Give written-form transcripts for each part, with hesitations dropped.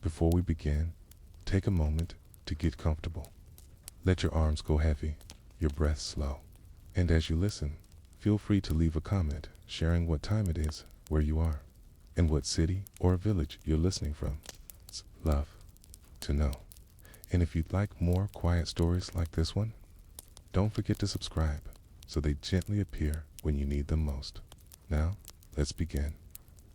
Before we begin, take a moment to get comfortable. Let your arms go heavy, your breath slow. And as you listen, feel free to leave a comment sharing what time it is, where you are, and what city or village you're listening from. It's love to know. And if you'd like more quiet stories like this one, don't forget to subscribe so they gently appear when you need them most. Now, let's begin.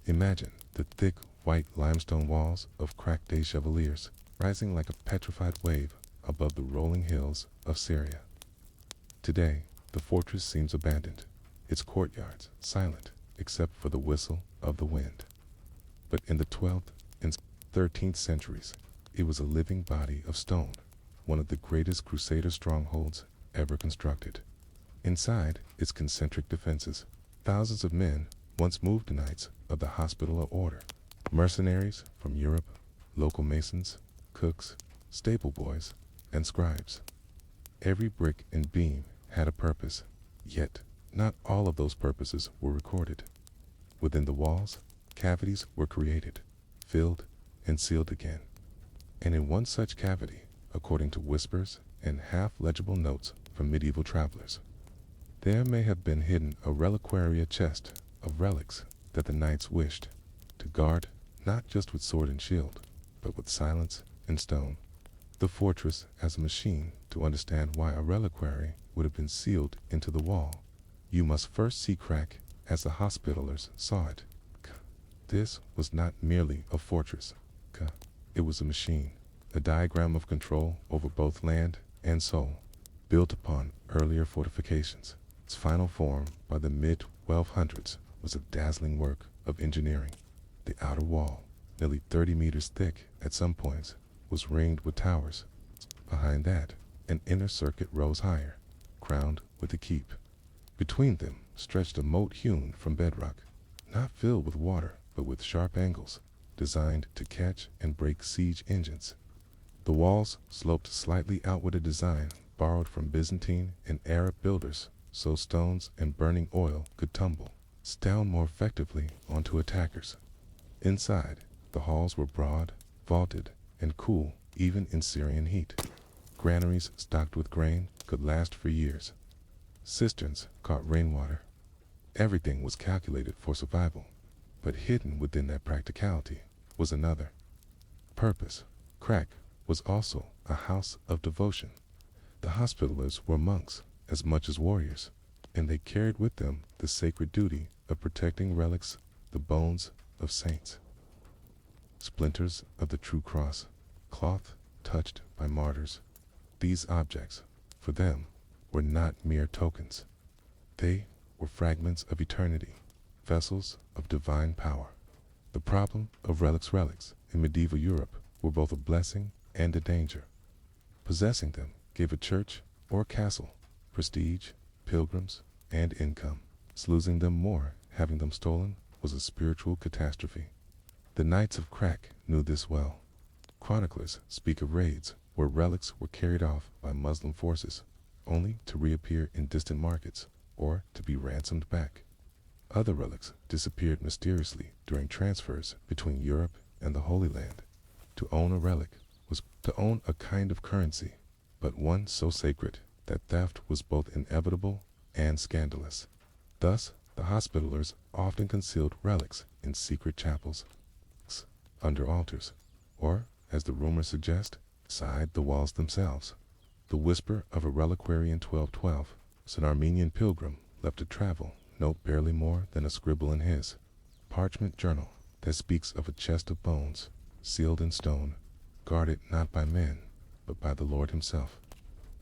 Imagine the thick white limestone walls of cracked day Chevaliers rising like a petrified wave above the rolling hills of Syria. Today, the fortress seems abandoned, its courtyards silent except for the whistle of the wind. But in the 12th and 13th centuries, it was a living body of stone, one of the greatest Crusader strongholds ever constructed. Inside its concentric defenses, thousands of men once moved the knights of the Hospitaller Order, mercenaries from Europe, local masons, cooks, stable boys, and scribes. Every brick and beam had a purpose, yet not all of those purposes were recorded. Within the walls, cavities were created, filled, and sealed again. And in one such cavity, according to whispers and half-legible notes from medieval travelers, there may have been hidden a reliquary, a chest of relics that the knights wished to guard not just with sword and shield, but with silence and stone. The fortress as a machine to understand why a reliquary would have been sealed into the wall. You must first see crack as the Hospitallers saw it. This was not merely a fortress. It was a machine, a diagram of control over both land and soul, built upon earlier fortifications. Its final form by the mid-1200s was a dazzling work of engineering. The outer wall, nearly 30 meters thick at some points, was ringed with towers. Behind that, an inner circuit rose higher, crowned with a keep. Between them stretched a moat hewn from bedrock, not filled with water, but with sharp angles, designed to catch and break siege engines. The walls sloped slightly outward, a design borrowed from Byzantine and Arab builders, so stones and burning oil could tumble down more effectively onto attackers. Inside, the halls were broad, vaulted, and cool even in Syrian heat. Granaries stocked with grain could last for years. Cisterns caught rainwater. Everything was calculated for survival, but hidden within that practicality was another purpose. Crack was also a house of devotion. The Hospitallers were monks as much as warriors, and they carried with them the sacred duty of protecting relics, the bones of saints, splinters of the true cross, cloth touched by martyrs. These objects, for them, were not mere tokens. They were fragments of eternity, vessels of divine power. The problem of relics in medieval Europe were both a blessing and a danger. Possessing them gave a church or castle prestige, pilgrims, and income. Losing them more, having them stolen, was a spiritual catastrophe. The Knights of Crack knew this well. Chroniclers speak of raids where relics were carried off by Muslim forces, only to reappear in distant markets or to be ransomed back. Other relics disappeared mysteriously during transfers between Europe and the Holy Land. To own a relic was to own a kind of currency, but one so sacred that theft was both inevitable and scandalous. Thus, the Hospitallers often concealed relics in secret chapels, under altars, or, as the rumors suggest, inside the walls themselves. The whisper of a reliquary in 1212, an Armenian pilgrim left to travel, note barely more than a scribble in his parchment journal that speaks of a chest of bones, sealed in stone, guarded not by men, but by the Lord himself.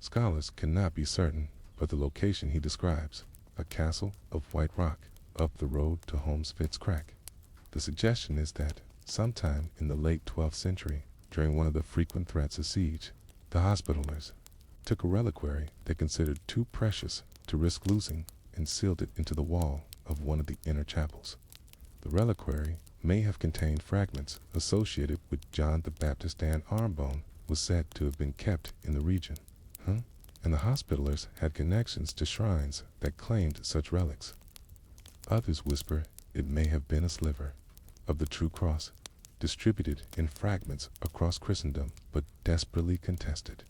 Scholars cannot be certain, but the location he describes, a castle of white rock up the road to Holmesfitz Crack. The suggestion is that sometime in the late 12th century, during one of the frequent threats of siege, the Hospitallers took a reliquary they considered too precious to risk losing and sealed it into the wall of one of the inner chapels. The reliquary may have contained fragments associated with John the Baptist's arm bone was said to have been kept in the region. And the Hospitallers had connections to shrines that claimed such relics. Others whisper it may have been a sliver of the true cross, distributed in fragments across Christendom, but desperately contested.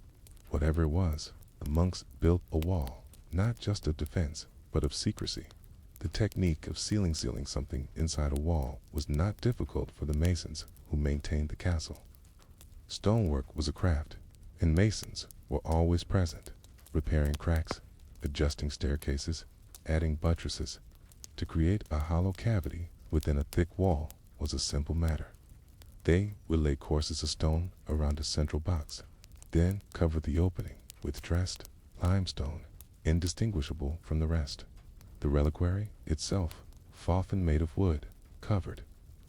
Whatever it was, the monks built a wall, not just of defense, but of secrecy. The technique of sealing something inside a wall was not difficult for the masons who maintained the castle. Stonework was a craft, and masons were always present, repairing cracks, adjusting staircases, adding buttresses. To create a hollow cavity within a thick wall was a simple matter. They would lay courses of stone around a central box, then cover the opening with dressed limestone, indistinguishable from the rest. The reliquary itself, often made of wood, covered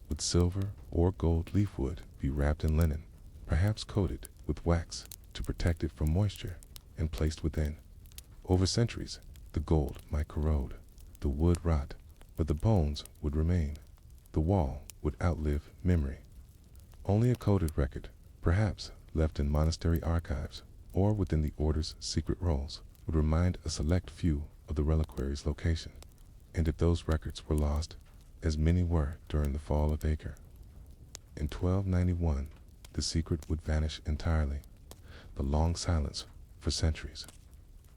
with silver or gold leaf, would be wrapped in linen, perhaps coated with wax to protect it from moisture, and placed within. Over centuries, the gold might corrode, the wood rot, but the bones would remain. The wall would outlive memory. Only a coded record, perhaps left in monastery archives or within the order's secret rolls, would remind a select few of the reliquary's location. And if those records were lost, as many were during the fall of Acre, in 1291, the secret would vanish entirely. The long silence for centuries.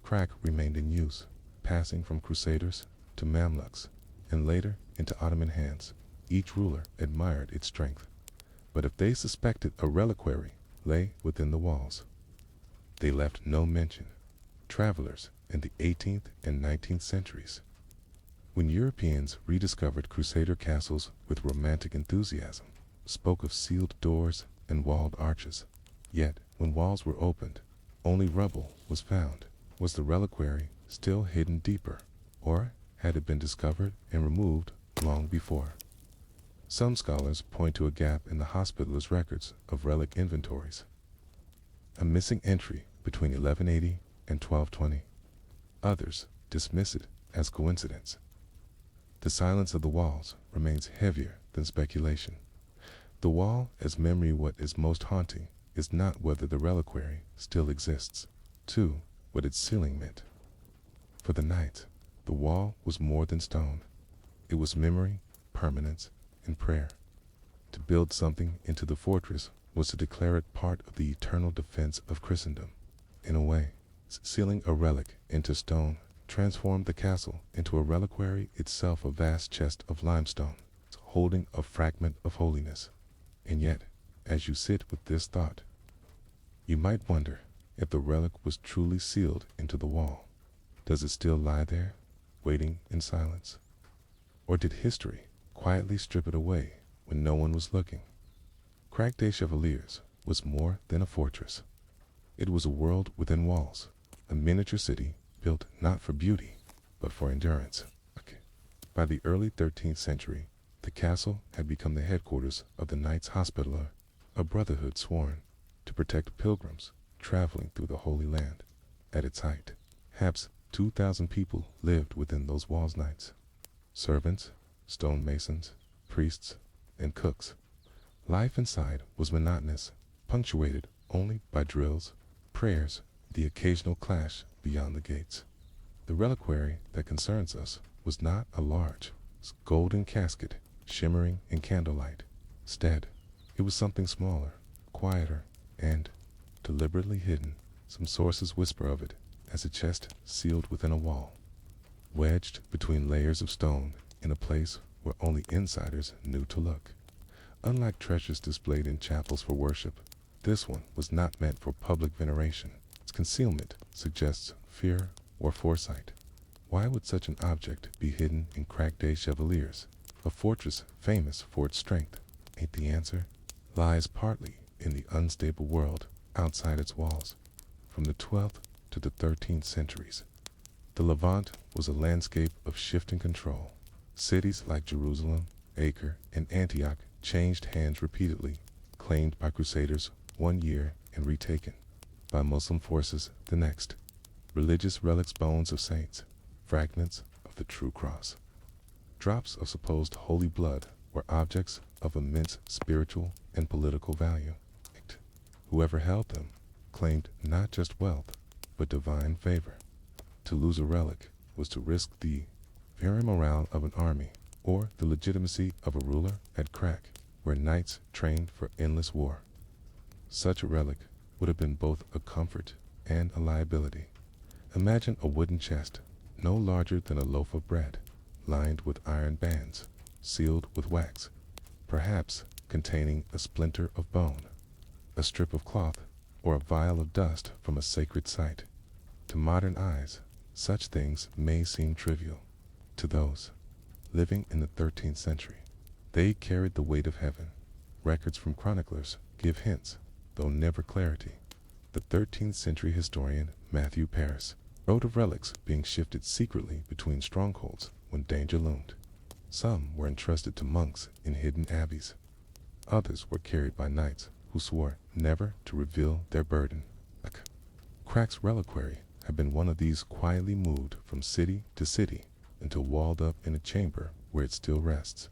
Crack remained in use, passing from Crusaders to Mamluks, and later into Ottoman hands. Each ruler admired its strength. But if they suspected a reliquary lay within the walls, they left no mention. Travelers in the 18th and 19th centuries, when Europeans rediscovered Crusader castles with romantic enthusiasm, spoke of sealed doors and walled arches. Yet, when walls were opened, only rubble was found. Was the reliquary still hidden deeper, or had it been discovered and removed long before? Some scholars point to a gap in the Hospitaler's records of relic inventories, a missing entry between 1180 and 1220. Others dismiss it as coincidence. The silence of the walls remains heavier than speculation. The wall as memory. What is most haunting is not whether the reliquary still exists, to what its sealing meant. For the knights, the wall was more than stone. It was memory, permanence, and prayer. To build something into the fortress was to declare it part of the eternal defense of Christendom. In a way, sealing a relic into stone transformed the castle into a reliquary itself, a vast chest of limestone, holding a fragment of holiness. And yet, as you sit with this thought, you might wonder if the relic was truly sealed into the wall. Does it still lie there, waiting in silence? Or did history quietly strip it away when no one was looking? Crac des Chevaliers was more than a fortress. It was a world within walls, a miniature city built not for beauty, but for endurance. By the early 13th century, the castle had become the headquarters of the Knights Hospitaller, a brotherhood sworn to protect pilgrims traveling through the Holy Land. At its height, perhaps 2,000 people lived within those walls. Knights, servants, stonemasons, priests, and cooks. Life inside was monotonous, punctuated only by drills, prayers, the occasional clash beyond the gates. The reliquary that concerns us was not a large, golden casket shimmering in candlelight. Instead, it was something smaller, quieter, and deliberately hidden. Some sources whisper of it as a chest sealed within a wall, wedged between layers of stone in a place where only insiders knew to look. Unlike treasures displayed in chapels for worship, this one was not meant for public veneration. Its concealment suggests fear or foresight. Why would such an object be hidden in Crac des Chevaliers, a fortress famous for its strength? Ain't the answer lies partly in the unstable world outside its walls. From the 12th to the 13th centuries, the Levant was a landscape of shifting control. Cities like Jerusalem, Acre, and Antioch changed hands repeatedly, claimed by Crusaders one year and retaken by Muslim forces the next. Religious relics, bones of saints, fragments of the true cross, drops of supposed holy blood were objects of immense spiritual and political value. Whoever held them claimed not just wealth, but divine favor. To lose a relic was to risk the very morale of an army or the legitimacy of a ruler. At Crac, where knights trained for endless war. Such a relic would have been both a comfort and a liability. Imagine a wooden chest, no larger than a loaf of bread, lined with iron bands, sealed with wax, perhaps containing a splinter of bone, a strip of cloth, or a vial of dust from a sacred site. To modern eyes, such things may seem trivial. To those living in the 13th century, they carried the weight of heaven. Records from chroniclers give hints, though never clarity. The 13th century historian Matthew Paris wrote of relics being shifted secretly between strongholds when danger loomed. Some were entrusted to monks in hidden abbeys. Others were carried by knights who swore never to reveal their burden. Crack's reliquary had been one of these, quietly moved from city to city until walled up in a chamber where it still rests.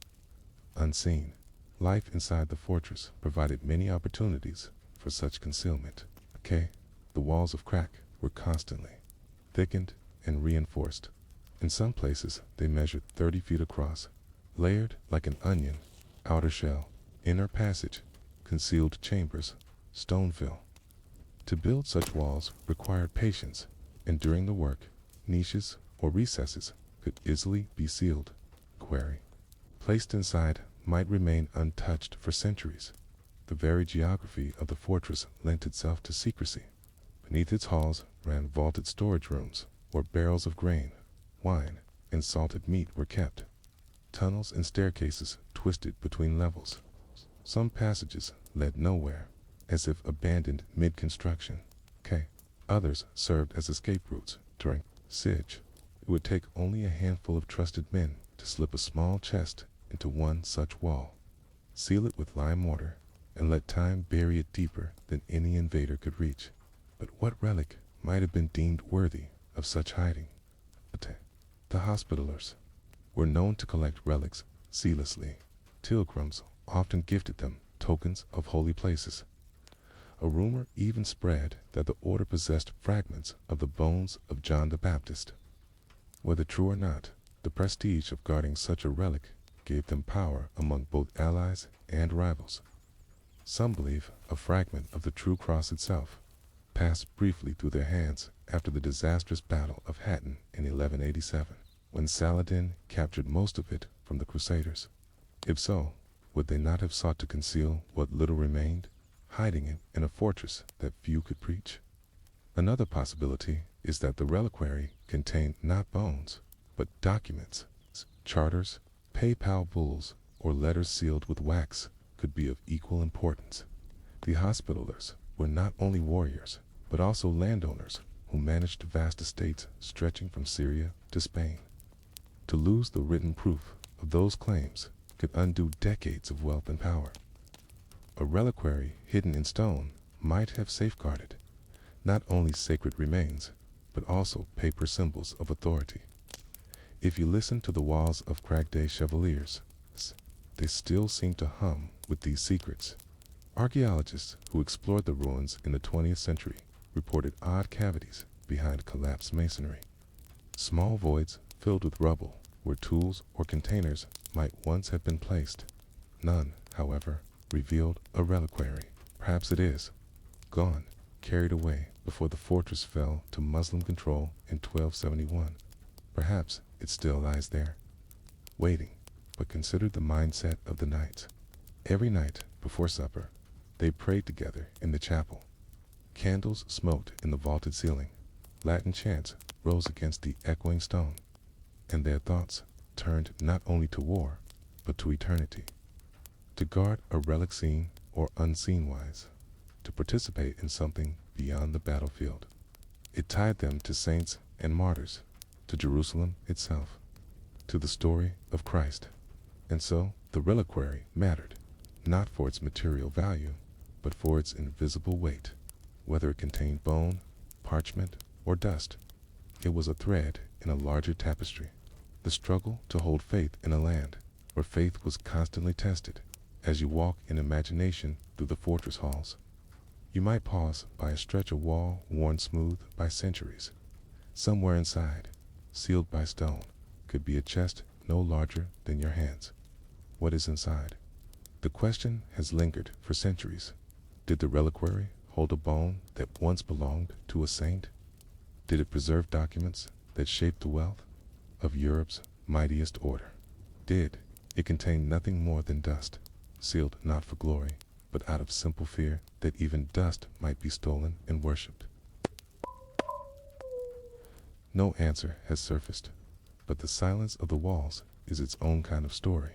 Unseen, life inside the fortress provided many opportunities for such concealment. The walls of Crack were constantly thickened and reinforced. In some places they measured 30 feet across, layered like an onion, outer shell, inner passage, concealed chambers, stone fill. To build such walls required patience, and during the work, niches or recesses could easily be sealed. Placed inside might remain untouched for centuries. The very geography of the fortress lent itself to secrecy. Beneath its halls ran vaulted storage rooms, where barrels of grain, wine, and salted meat were kept. Tunnels and staircases twisted between levels. Some passages led nowhere, as if abandoned mid-construction. Others served as escape routes during siege. It would take only a handful of trusted men to slip a small chest into one such wall, seal it with lime mortar, and let time bury it deeper than any invader could reach. But what relic might have been deemed worthy of such hiding? The Hospitallers were known to collect relics zealously. Pilgrims often gifted them tokens of holy places. A rumor even spread that the order possessed fragments of the bones of John the Baptist. Whether true or not, the prestige of guarding such a relic gave them power among both allies and rivals. Some believe a fragment of the true cross itself passed briefly through their hands after the disastrous Battle of Hattin in 1187, when Saladin captured most of it from the Crusaders. If so, would they not have sought to conceal what little remained, hiding it in a fortress that few could reach? Another possibility is that the reliquary contained not bones, but documents. Charters, papal bulls, or letters sealed with wax could be of equal importance. The Hospitallers were not only warriors, but also landowners who managed vast estates stretching from Syria to Spain. To lose the written proof of those claims could undo decades of wealth and power. A reliquary hidden in stone might have safeguarded not only sacred remains, but also paper symbols of authority. If you listen to the walls of Cragday Chevaliers, they still seem to hum with these secrets. Archaeologists who explored the ruins in the 20th century reported odd cavities behind collapsed masonry. Small voids filled with rubble where tools or containers might once have been placed. None, however, revealed a reliquary. Perhaps it is gone, carried away before the fortress fell to Muslim control in 1271. Perhaps it still lies there, waiting. But consider the mindset of the knights. Every night before supper, they prayed together in the chapel. Candles smoked in the vaulted ceiling. Latin chants rose against the echoing stone, and their thoughts turned not only to war, but to eternity. To guard a relic seen or unseen wise, to participate in something beyond the battlefield. It tied them to saints and martyrs, to Jerusalem itself, to the story of Christ. And so the reliquary mattered, not for its material value, but for its invisible weight. Whether it contained bone, parchment, or dust, it was a thread in a larger tapestry. The struggle to hold faith in a land where faith was constantly tested. As you walk in imagination through the fortress halls, you might pause by a stretch of wall worn smooth by centuries. Somewhere inside, sealed by stone, could be a chest no larger than your hands. What is inside? The question has lingered for centuries. Did the reliquary hold a bone that once belonged to a saint? Did it preserve documents that shaped the wealth of Europe's mightiest order? Did it contain nothing more than dust, sealed not for glory, but out of simple fear that even dust might be stolen and worshipped? No answer has surfaced, but the silence of the walls is its own kind of story.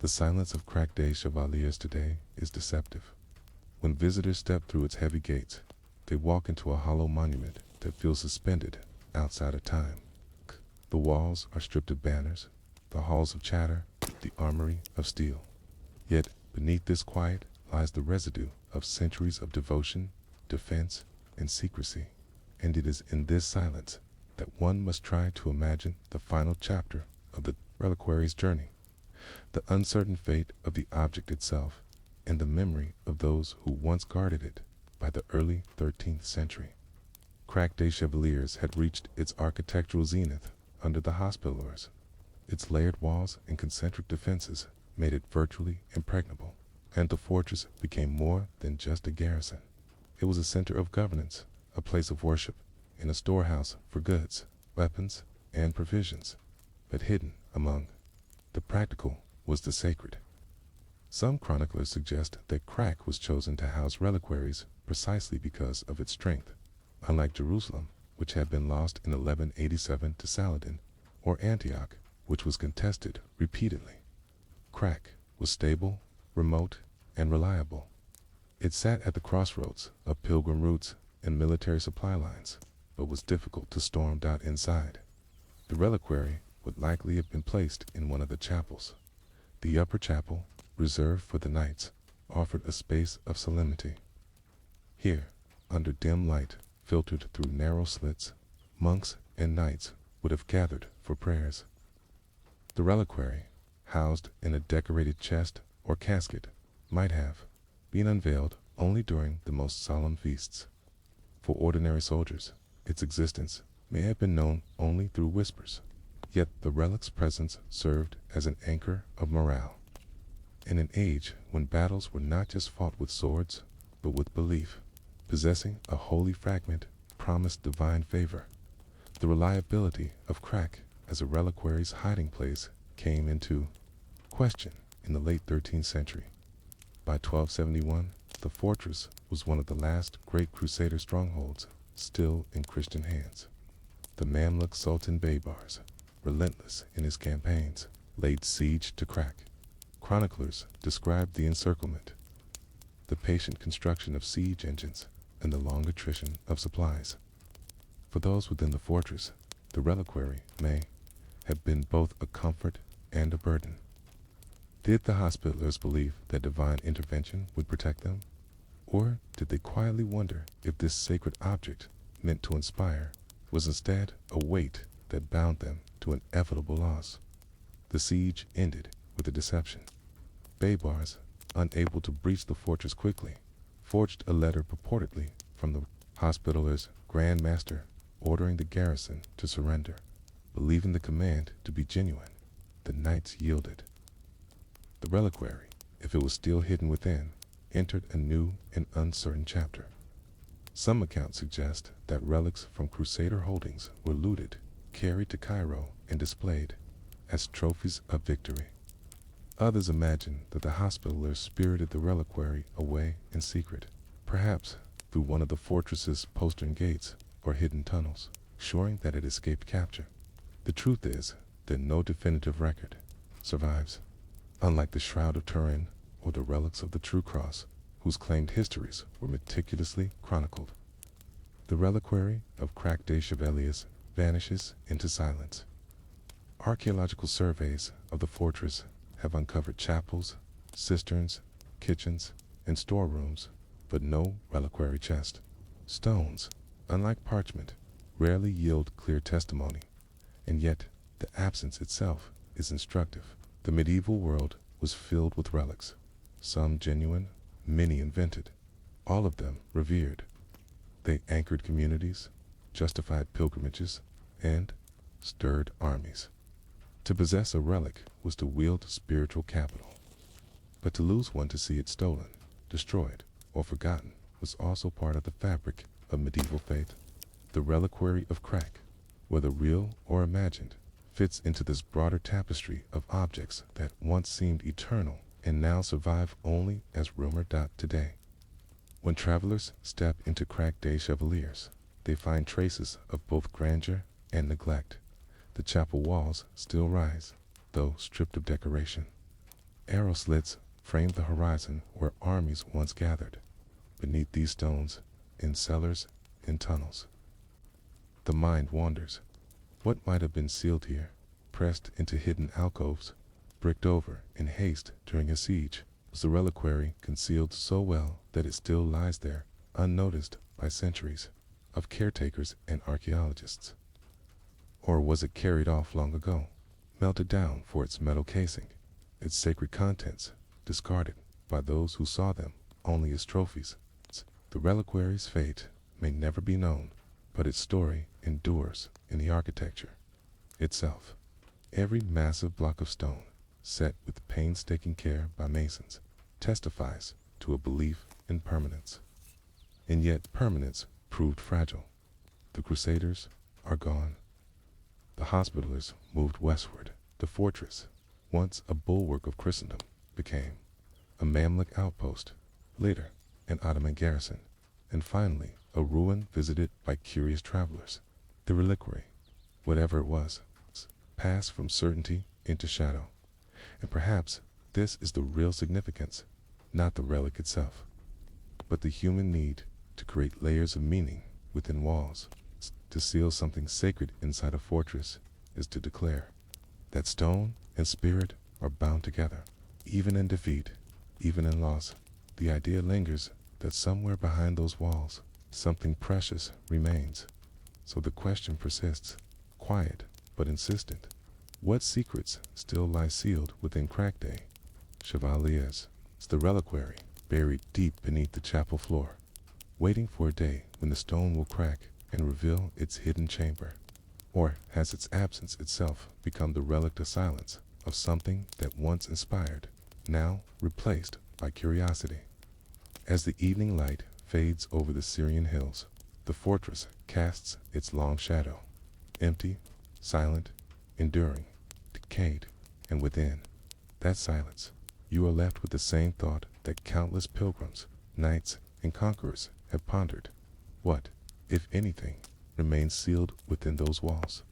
The silence of cracked day chevaliers today is deceptive. When visitors step through its heavy gates, they walk into a hollow monument that feels suspended outside of time. The walls are stripped of banners, the halls of chatter, the armory of steel. Yet beneath this quiet lies the residue of centuries of devotion, defense, and secrecy. And it is in this silence that one must try to imagine the final chapter of the reliquary's journey, the uncertain fate of the object itself, and the memory of those who once guarded it by the early 13th century. Cracked des Chevaliers had reached its architectural zenith under the Hospitallers. Its layered walls and concentric defenses made it virtually impregnable, and the fortress became more than just a garrison. It was a center of governance, a place of worship, and a storehouse for goods, weapons, and provisions. But hidden among the practical was the sacred. Some chroniclers suggest that Crack was chosen to house reliquaries precisely because of its strength. Unlike Jerusalem, which had been lost in 1187 to Saladin, or Antioch, which was contested repeatedly, Crack was stable, remote, and reliable. It sat at the crossroads of pilgrim routes and military supply lines, but was difficult to storm out inside. The reliquary would likely have been placed in one of the chapels. The upper chapel, reserved for the knights, offered a space of solemnity. Here, under dim light filtered through narrow slits, monks and knights would have gathered for prayers. The reliquary, housed in a decorated chest or casket, might have been unveiled only during the most solemn feasts. For ordinary soldiers, its existence may have been known only through whispers. Yet the relic's presence served as an anchor of morale. In an age when battles were not just fought with swords, but with belief, possessing a holy fragment promised divine favor. The reliability of Crack as a reliquary's hiding place came into question in the late 13th century. By 1271, the fortress was one of the last great Crusader strongholds still in Christian hands. The Mamluk Sultan Baybars, relentless in his campaigns, laid siege to Crack. Chroniclers described the encirclement, the patient construction of siege engines, and the long attrition of supplies. For those within the fortress, the reliquary may have been both a comfort and a burden. Did the Hospitallers believe that divine intervention would protect them? Or did they quietly wonder if this sacred object, meant to inspire, was instead a weight that bound them to inevitable loss? The siege ended with a deception. Baybars, unable to breach the fortress quickly, forged a letter purportedly from the Hospitallers' Grand Master ordering the garrison to surrender. Believing the command to be genuine, the knights yielded. The reliquary, if it was still hidden within, entered a new and uncertain chapter. Some accounts suggest that relics from Crusader holdings were looted, carried to Cairo, and displayed as trophies of victory. Others imagine that the Hospitallers spirited the reliquary away in secret, perhaps through one of the fortress's postern gates or hidden tunnels, ensuring that it escaped capture. The truth is that no definitive record survives, unlike the Shroud of Turin or the relics of the True Cross, whose claimed histories were meticulously chronicled. The reliquary of Crack des Chevaliers vanishes into silence. Archaeological surveys of the fortress have uncovered chapels, cisterns, kitchens, and storerooms, but no reliquary chest. Stones, unlike parchment, rarely yield clear testimony, and yet the absence itself is instructive. The medieval world was filled with relics, some genuine, many invented, all of them revered. They anchored communities, justified pilgrimages, and stirred armies. To possess a relic was to wield spiritual capital. But to lose one to see it stolen, destroyed, or forgotten was also part of the fabric of medieval faith. The reliquary of Crack, whether real or imagined, fits into this broader tapestry of objects that once seemed eternal and now survive only as rumor. Today, when travelers step into Crack des Chevaliers, they find traces of both grandeur and neglect. The chapel walls still rise, though stripped of decoration. Arrow slits frame the horizon where armies once gathered. Beneath these stones, in cellars, in tunnels, the mind wanders. What might have been sealed here, pressed into hidden alcoves, bricked over in haste during a siege? Was the reliquary concealed so well that it still lies there, unnoticed by centuries of caretakers and archaeologists? Or was it carried off long ago, melted down for its metal casing, its sacred contents discarded by those who saw them only as trophies? The reliquary's fate may never be known, but its story endures in the architecture itself. Every massive block of stone, set with painstaking care by masons, testifies to a belief in permanence. And yet permanence proved fragile. The Crusaders are gone. The Hospitallers moved westward. The fortress, once a bulwark of Christendom, became a Mamluk outpost, later an Ottoman garrison, and finally a ruin visited by curious travelers. The reliquary, whatever it was, passed from certainty into shadow. And perhaps this is the real significance, not the relic itself, but the human need to create layers of meaning within walls. To seal something sacred inside a fortress is to declare that stone and spirit are bound together. Even in defeat, even in loss, the idea lingers that somewhere behind those walls, something precious remains. So the question persists, quiet but insistent. What secrets still lie sealed within Crack des Chevaliers? It's the reliquary, buried deep beneath the chapel floor, waiting for a day when the stone will crack and reveal its hidden chamber. Or has its absence itself become the relic of silence of something that once inspired, now replaced by curiosity? As the evening light fades over the Syrian hills, the fortress casts its long shadow, empty, silent, enduring, decayed, and within that silence, you are left with the same thought that countless pilgrims, knights, and conquerors have pondered. What, if anything, remains sealed within those walls?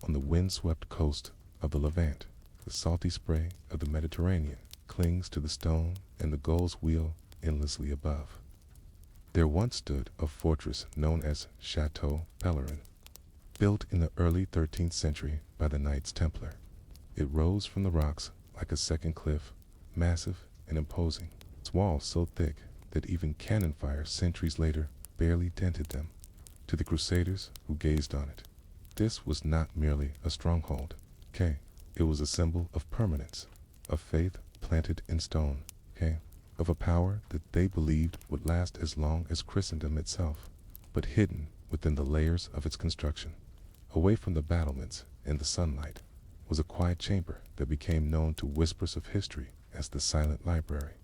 On the wind-swept coast of the Levant, the salty spray of the Mediterranean clings to the stone and the gulls wheel endlessly above. There once stood a fortress known as Chateau Pellerin, built in the early 13th century by the Knights Templar. It rose from the rocks like a second cliff, massive and imposing, its walls so thick that even cannon fire centuries later barely dented them. To the Crusaders who gazed on it, this was not merely a stronghold. It was a symbol of permanence, of faith planted in stone, of a power that they believed would last as long as Christendom itself, but hidden within the layers of its construction. Away from the battlements and the sunlight was a quiet chamber that became known to whispers of history as the Silent Library,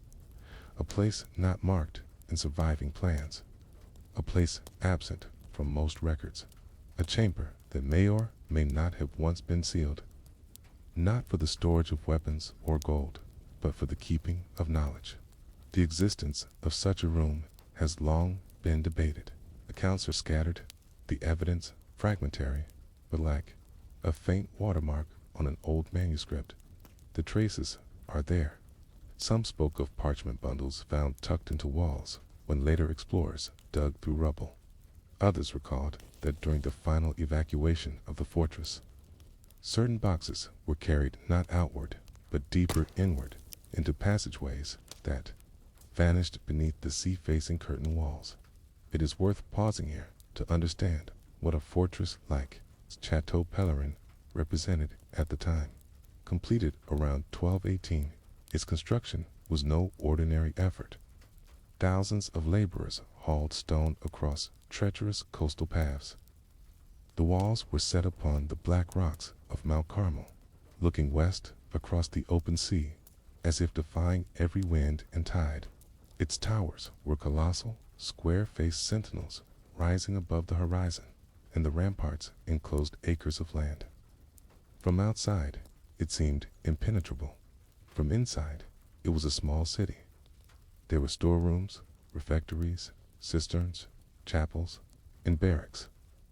a place not marked in surviving plans, a place absent from most records, a chamber that may or may not have once been sealed, not for the storage of weapons or gold, but for the keeping of knowledge. The existence of such a room has long been debated. Accounts are scattered, the evidence fragmentary, but like a faint watermark on an old manuscript. The traces are there. Some spoke of parchment bundles found tucked into walls when later explorers dug through rubble. Others recalled that during the final evacuation of the fortress, certain boxes were carried not outward, but deeper inward into passageways that vanished beneath the sea-facing curtain walls. It is worth pausing here to understand what a fortress like Chateau Pellerin represented at the time. Completed around 1218, its construction was no ordinary effort. Thousands of laborers hauled stone across treacherous coastal paths. The walls were set upon the black rocks of Mount Carmel, looking west across the open sea as if defying every wind and tide. Its towers were colossal, square-faced sentinels rising above the horizon, and the ramparts enclosed acres of land. From outside, it seemed impenetrable. From inside, it was a small city. There were storerooms, refectories, cisterns, chapels, and barracks,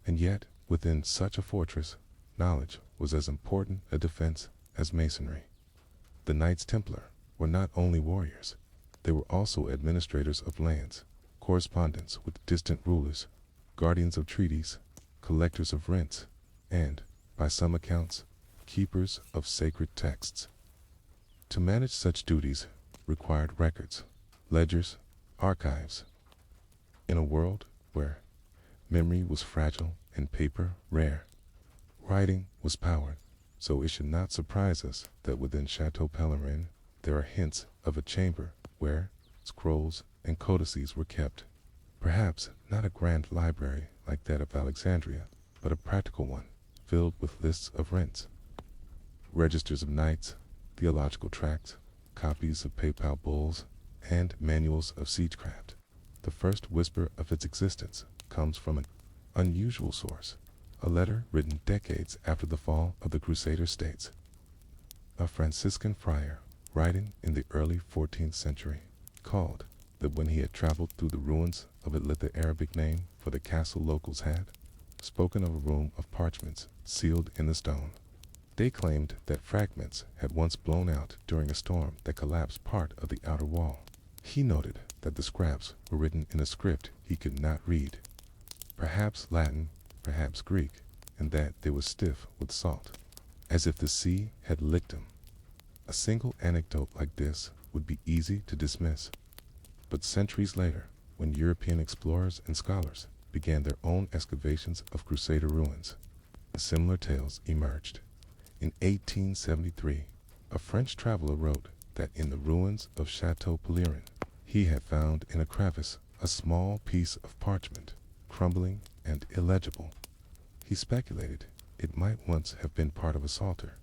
and yet, within such a fortress, knowledge was as important a defense as masonry. The Knights Templar were not only warriors, they were also administrators of lands, correspondents with distant rulers, guardians of treaties, collectors of rents, and, by some accounts, keepers of sacred texts. To manage such duties required records, ledgers, archives. In a world where memory was fragile and paper rare, writing was power, so it should not surprise us that within Chateau Pèlerin there are hints of a chamber where scrolls and codices were kept. Perhaps not a grand library like that of Alexandria, but a practical one, filled with lists of rents, registers of knights, theological tracts, copies of papal bulls, and manuals of siegecraft. The first whisper of its existence comes from an unusual source, a letter written decades after the fall of the Crusader states. A Franciscan friar, writing in the early 14th century, called that when he had traveled through the ruins of it, the Arabic name for the castle locals had spoken of a room of parchments sealed in the stone. They claimed that fragments had once blown out during a storm that collapsed part of the outer wall. He noted that the scraps were written in a script he could not read, perhaps Latin, perhaps Greek, and that they were stiff with salt, as if the sea had licked them. A single anecdote like this would be easy to dismiss, but centuries later, when European explorers and scholars began their own excavations of Crusader ruins, similar tales emerged. In 1873, a French traveler wrote that in the ruins of Chateau Pèlerin, he had found in a crevice a small piece of parchment, crumbling and illegible. He speculated it might once have been part of a psalter,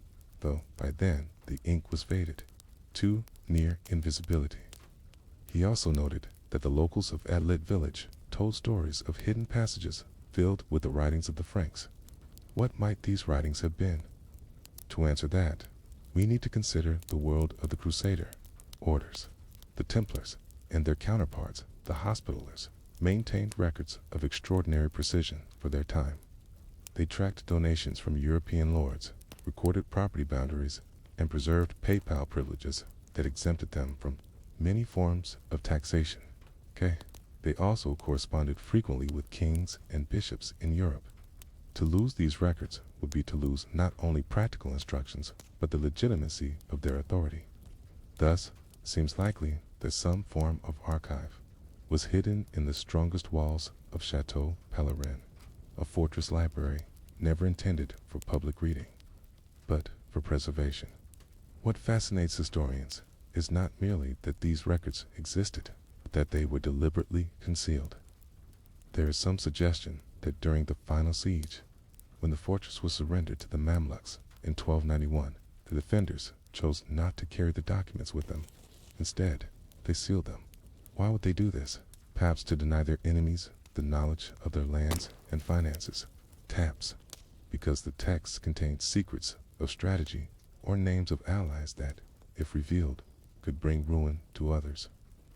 though by then the ink was faded, too near invisibility. He also noted that the locals of Atlit village told stories of hidden passages filled with the writings of the Franks. What might these writings have been? To answer that, we need to consider the world of the Crusader orders. The Templars and their counterparts, the Hospitallers, maintained records of extraordinary precision for their time. They tracked donations from European lords, recorded property boundaries, and preserved papal privileges that exempted them from many forms of taxation. They also corresponded frequently with kings and bishops in Europe. To lose these records would be to lose not only practical instructions, but the legitimacy of their authority. Thus, it seems likely that some form of archive was hidden in the strongest walls of Chateau Pèlerin, a fortress library never intended for public reading, but for preservation. What fascinates historians is not merely that these records existed, but that they were deliberately concealed. There is some suggestion that during the final siege, when the fortress was surrendered to the Mamluks in 1291, the defenders chose not to carry the documents with them. Instead, they sealed them. Why would they do this? Perhaps to deny their enemies the knowledge of their lands and finances. Perhaps because the texts contained secrets of strategy or names of allies that, if revealed, could bring ruin to others.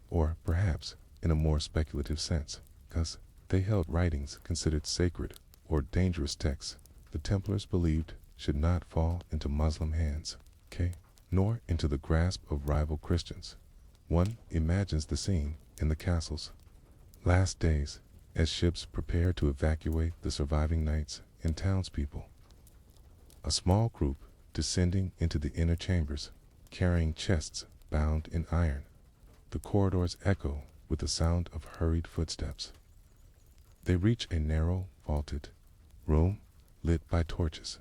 Or perhaps, in a more speculative sense, because they held writings considered sacred or dangerous texts the Templars believed should not fall into Muslim hands, nor into the grasp of rival Christians. One imagines the scene in the castle's last days as ships prepare to evacuate the surviving knights and townspeople. A small group descending into the inner chambers, carrying chests bound in iron. The corridors echo with the sound of hurried footsteps. They reach a narrow, vaulted room lit by torches.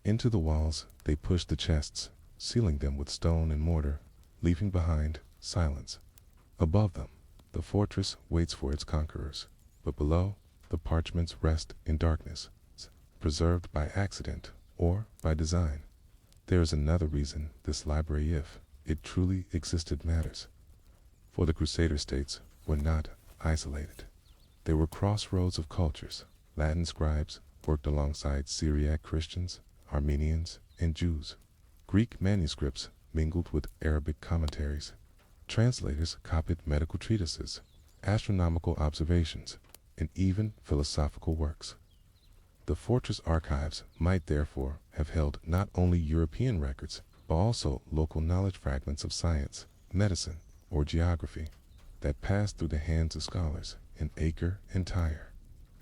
Into the walls they push the chests, sealing them with stone and mortar, leaving behind silence. Above them, the fortress waits for its conquerors, but below, the parchments rest in darkness, preserved by accident or by design. There is another reason this library, if it truly existed matters. For the Crusader states were not isolated. They were crossroads of cultures. Latin scribes worked alongside Syriac Christians, Armenians, and Jews. Greek manuscripts mingled with Arabic commentaries. Translators copied medical treatises, astronomical observations, and even philosophical works. The fortress archives might therefore have held not only European records, but also local knowledge fragments of science, medicine, or geography that passed through the hands of scholars in Acre and Tyre.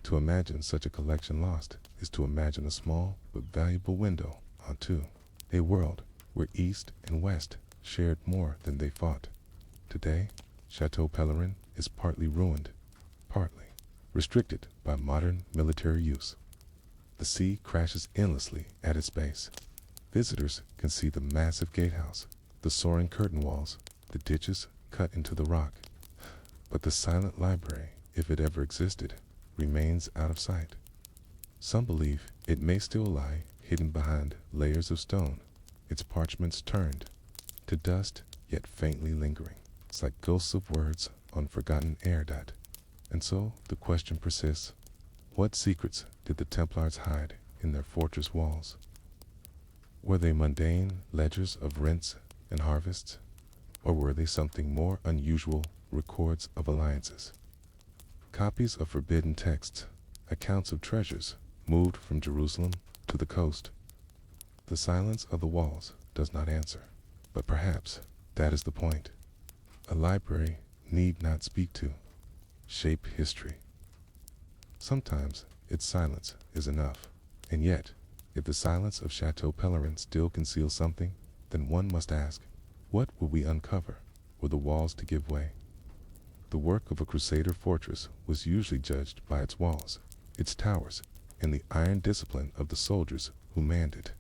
To imagine such a collection lost is to imagine a small but valuable window onto a world where East and West shared more than they fought. Today, Chateau Pellerin is partly ruined, partly restricted by modern military use. The sea crashes endlessly at its base. Visitors can see the massive gatehouse, the soaring curtain walls, the ditches cut into the rock. But the silent library, if it ever existed, remains out of sight. Some believe it may still lie hidden behind layers of stone, its parchments turned to dust yet faintly lingering. It's like ghosts of words on forgotten air. And so the question persists, what secrets did the Templars hide in their fortress walls? Were they mundane ledgers of rents and harvests, or were they something more unusual, records of alliances? Copies of forbidden texts, accounts of treasures moved from Jerusalem to the coast. The silence of the walls does not answer, but perhaps that is the point. A library need not speak to, shape history. Sometimes its silence is enough, and yet, if the silence of Chateau Pellerin still conceals something, then one must ask, what will we uncover were the walls to give way? The work of a Crusader fortress was usually judged by its walls, its towers, and the iron discipline of the soldiers who manned it.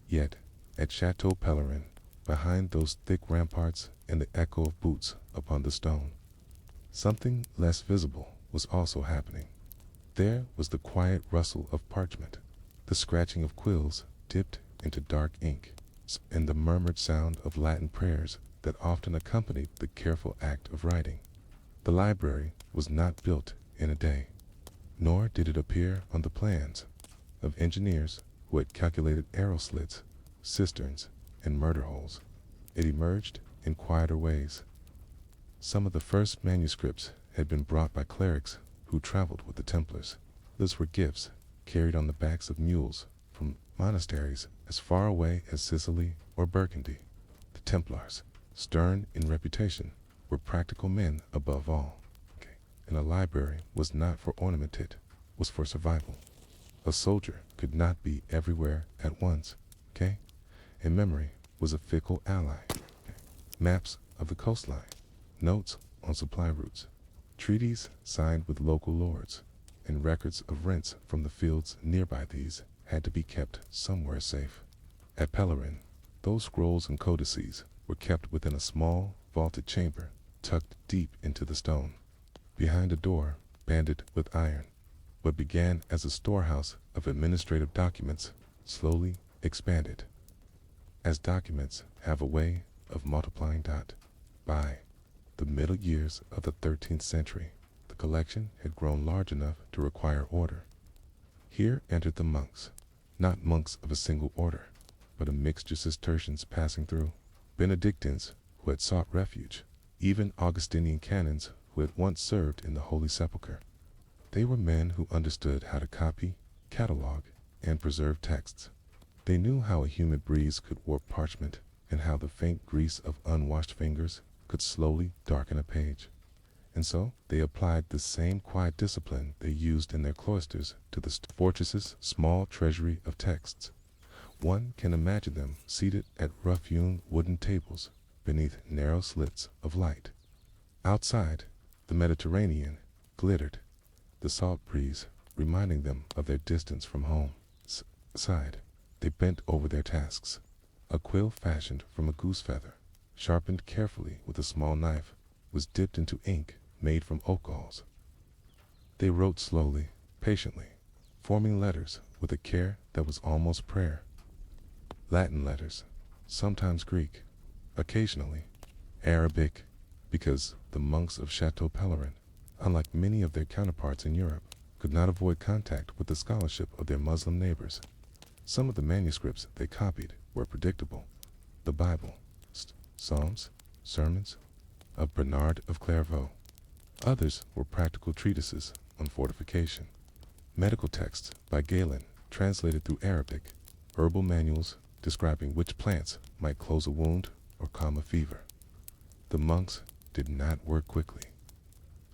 Yet, at Chateau Pellerin, behind those thick ramparts and the echo of boots upon the stone, something less visible was also happening. There was the quiet rustle of parchment, the scratching of quills dipped into dark ink, and the murmured sound of Latin prayers that often accompanied the careful act of writing. The library was not built in a day, nor did it appear on the plans of engineers who had calculated arrow slits, cisterns, and murder holes. It emerged in quieter ways. Some of the first manuscripts had been brought by clerics who traveled with the Templars. Those were gifts carried on the backs of mules from monasteries as far away as Sicily or Burgundy. The Templars, stern in reputation, were practical men above all. And a library was not for ornament, it was for survival. A soldier could not be everywhere at once, And memory was a fickle ally. Maps of the coastline, notes on supply routes, treaties signed with local lords, and records of rents from the fields nearby these had to be kept somewhere safe. At Pellerin, those scrolls and codices were kept within a small, vaulted chamber tucked deep into the stone, behind a door banded with iron. What began as a storehouse of administrative documents slowly expanded, as documents have a way of multiplying. By the middle years of the 13th century, the collection had grown large enough to require order. Here entered the monks, not monks of a single order, but a mixture Cistercians passing through, Benedictines who had sought refuge, even Augustinian canons who had once served in the Holy Sepulchre. They were men who understood how to copy, catalog, and preserve texts. They knew how a humid breeze could warp parchment, and how the faint grease of unwashed fingers could slowly darken a page. And so they applied the same quiet discipline they used in their cloisters to the fortress's small treasury of texts. One can imagine them seated at rough-hewn wooden tables beneath narrow slits of light. Outside, the Mediterranean glittered, the salt breeze reminding them of their distance from home. Aside, they bent over their tasks. A quill fashioned from a goose feather, sharpened carefully with a small knife, was dipped into ink made from oak galls. They wrote slowly, patiently, forming letters with a care that was almost prayer. Latin letters, sometimes Greek, Occasionally, Arabic, because the monks of Chateau Pellerin, unlike many of their counterparts in Europe, could not avoid contact with the scholarship of their Muslim neighbors. Some of the manuscripts they copied were predictable: the Bible, Psalms, sermons of Bernard of Clairvaux. Others were practical treatises on fortification, medical texts by Galen translated through Arabic, herbal manuals describing which plants might close a wound or calm a fever. The monks did not work quickly.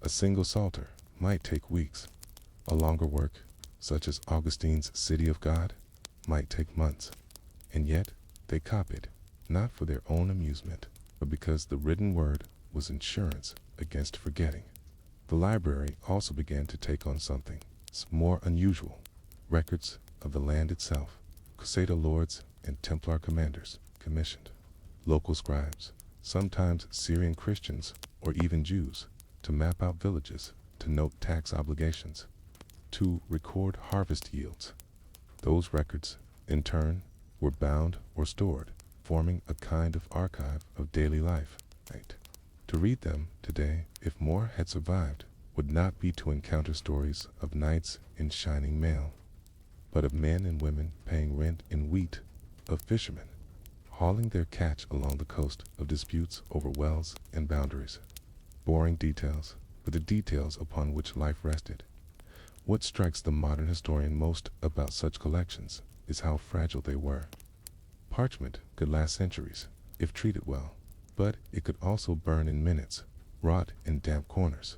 A single psalter might take weeks. A longer work, such as Augustine's City of God, might take months. And yet they copied, not for their own amusement, but because the written word was insurance against forgetting. The library also began to take on something more unusual: records of the land itself. Crusader lords and Templar commanders commissioned local scribes, sometimes Syrian Christians or even Jews, to map out villages, to note tax obligations, to record harvest yields. Those records, in turn, were bound or stored, forming a kind of archive of daily life. To read them today, if more had survived, would not be to encounter stories of knights in shining mail, but of men and women paying rent in wheat, of fishermen hauling their catch along the coast, of disputes over wells and boundaries. Boring details, but the details upon which life rested. What strikes the modern historian most about such collections is how fragile they were. Parchment could last centuries, if treated well, but it could also burn in minutes, rot in damp corners,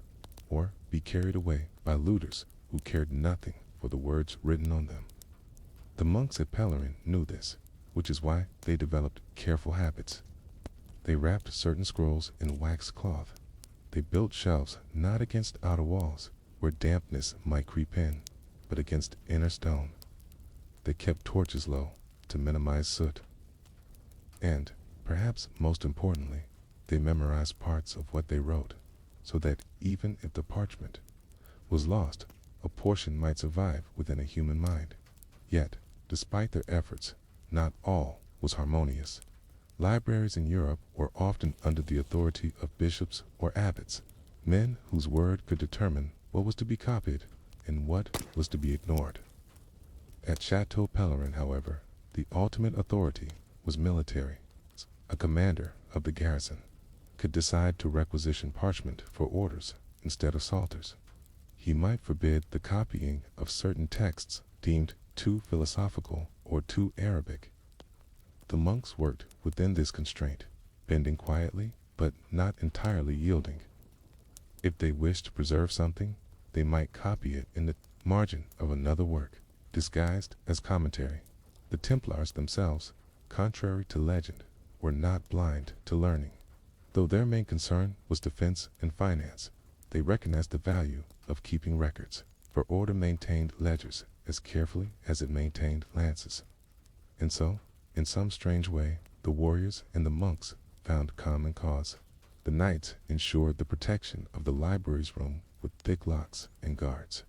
or be carried away by looters who cared nothing for the words written on them. The monks at Pellerin knew this, which is why they developed careful habits. They wrapped certain scrolls in wax cloth. They built shelves not against outer walls, where dampness might creep in, but against inner stone. They kept torches low to minimize soot. And, perhaps most importantly, they memorized parts of what they wrote, so that even if the parchment was lost, a portion might survive within a human mind. Yet, despite their efforts, not all was harmonious. Libraries in Europe were often under the authority of bishops or abbots, men whose word could determine what was to be copied and what was to be ignored. At Chateau Pellerin, however, the ultimate authority was military. A commander of the garrison could decide to requisition parchment for orders instead of psalters. He might forbid the copying of certain texts deemed too philosophical or too Arabic. The monks worked within this constraint, bending quietly but not entirely yielding. If they wished to preserve something, they might copy it in the margin of another work, disguised as commentary. The Templars themselves, contrary to legend, were not blind to learning. Though their main concern was defense and finance, they recognized the value of keeping records, for order maintained ledgers as carefully as it maintained lances. And so, in some strange way, the warriors and the monks found common cause. The knights ensured the protection of the library's room with thick locks and guards.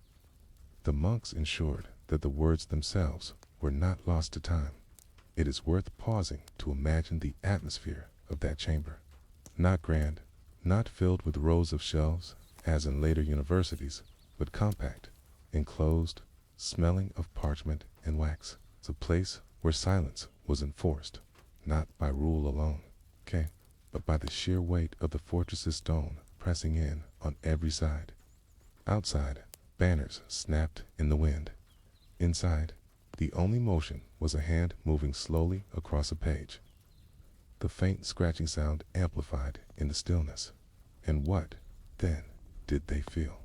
The monks ensured that the words themselves were not lost to time. It is worth pausing to imagine the atmosphere of that chamber. Not grand, not filled with rows of shelves, as in later universities, but compact, enclosed, smelling of parchment and wax. It's a place where silence was enforced, not by rule alone, but by the sheer weight of the fortress's stone pressing in on every side. Outside, banners snapped in the wind. Inside, the only motion was a hand moving slowly across a page. The faint scratching sound amplified in the stillness. And what, then, did they feel?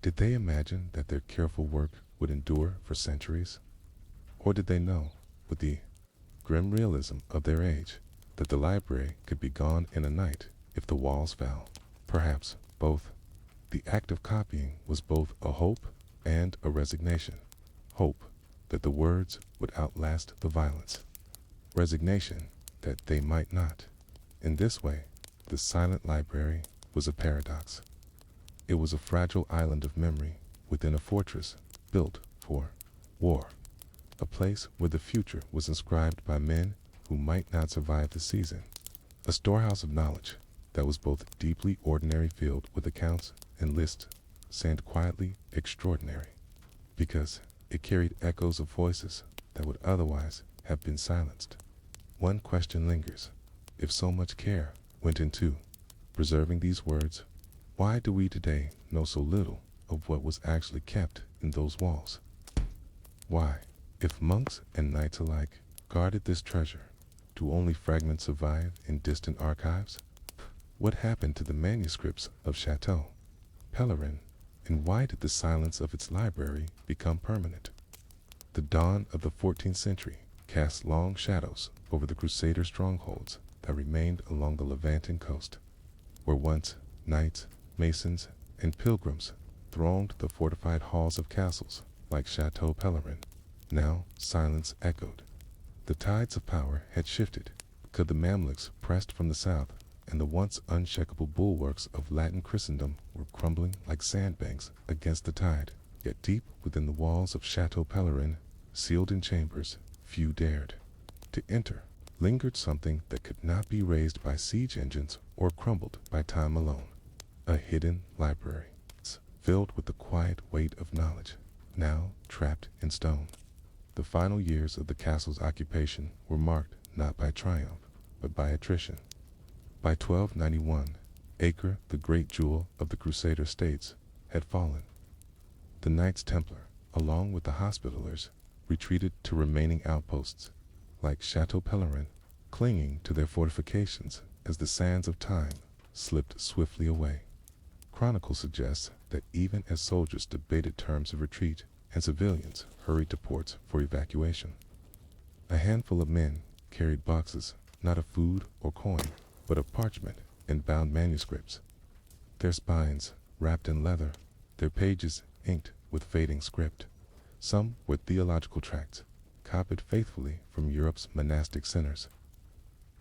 Did they imagine that their careful work would endure for centuries? Or did they know, with the grim realism of their age, that the library could be gone in a night if the walls fell? Perhaps both. The act of copying was both a hope and a resignation. Hope that the words would outlast the violence. Resignation that they might not. In this way, the silent library was a paradox. It was a fragile island of memory within a fortress built for war, a place where the future was inscribed by men who might not survive the season, a storehouse of knowledge that was both deeply ordinary, filled with accounts and lists, and quietly extraordinary, because it carried echoes of voices that would otherwise have been silenced. One question lingers: if so much care went into preserving these words, why do we today know so little of what was actually kept in those walls? Why, if monks and knights alike guarded this treasure, do only fragments survive in distant archives? What happened to the manuscripts of Chateau Pellerin, and why did the silence of its library become permanent? The dawn of the 14th century cast long shadows over the Crusader strongholds that remained along the Levanten coast, where once knights, masons, and pilgrims thronged the fortified halls of castles like Chateau Pellerin. Now silence echoed. The tides of power had shifted. Could the Mamluks pressed from the south, and the once unshakable bulwarks of Latin Christendom were crumbling like sandbanks against the tide. Yet deep within the walls of Chateau Pellerin, sealed in chambers few dared to enter, lingered something that could not be raised by siege engines or crumbled by time alone. A hidden library, filled with the quiet weight of knowledge, now trapped in stone. The final years of the castle's occupation were marked not by triumph, but by attrition. By 1291, Acre, the great jewel of the Crusader states, had fallen. The Knights Templar, along with the Hospitallers, retreated to remaining outposts, like Chateau Pellerin, clinging to their fortifications as the sands of time slipped swiftly away. Chronicle suggests that even as soldiers debated terms of retreat and civilians hurried to ports for evacuation, a handful of men carried boxes not of food or coin, but of parchment and bound manuscripts, their spines wrapped in leather, their pages inked with fading script. Some were theological tracts, copied faithfully from Europe's monastic centers.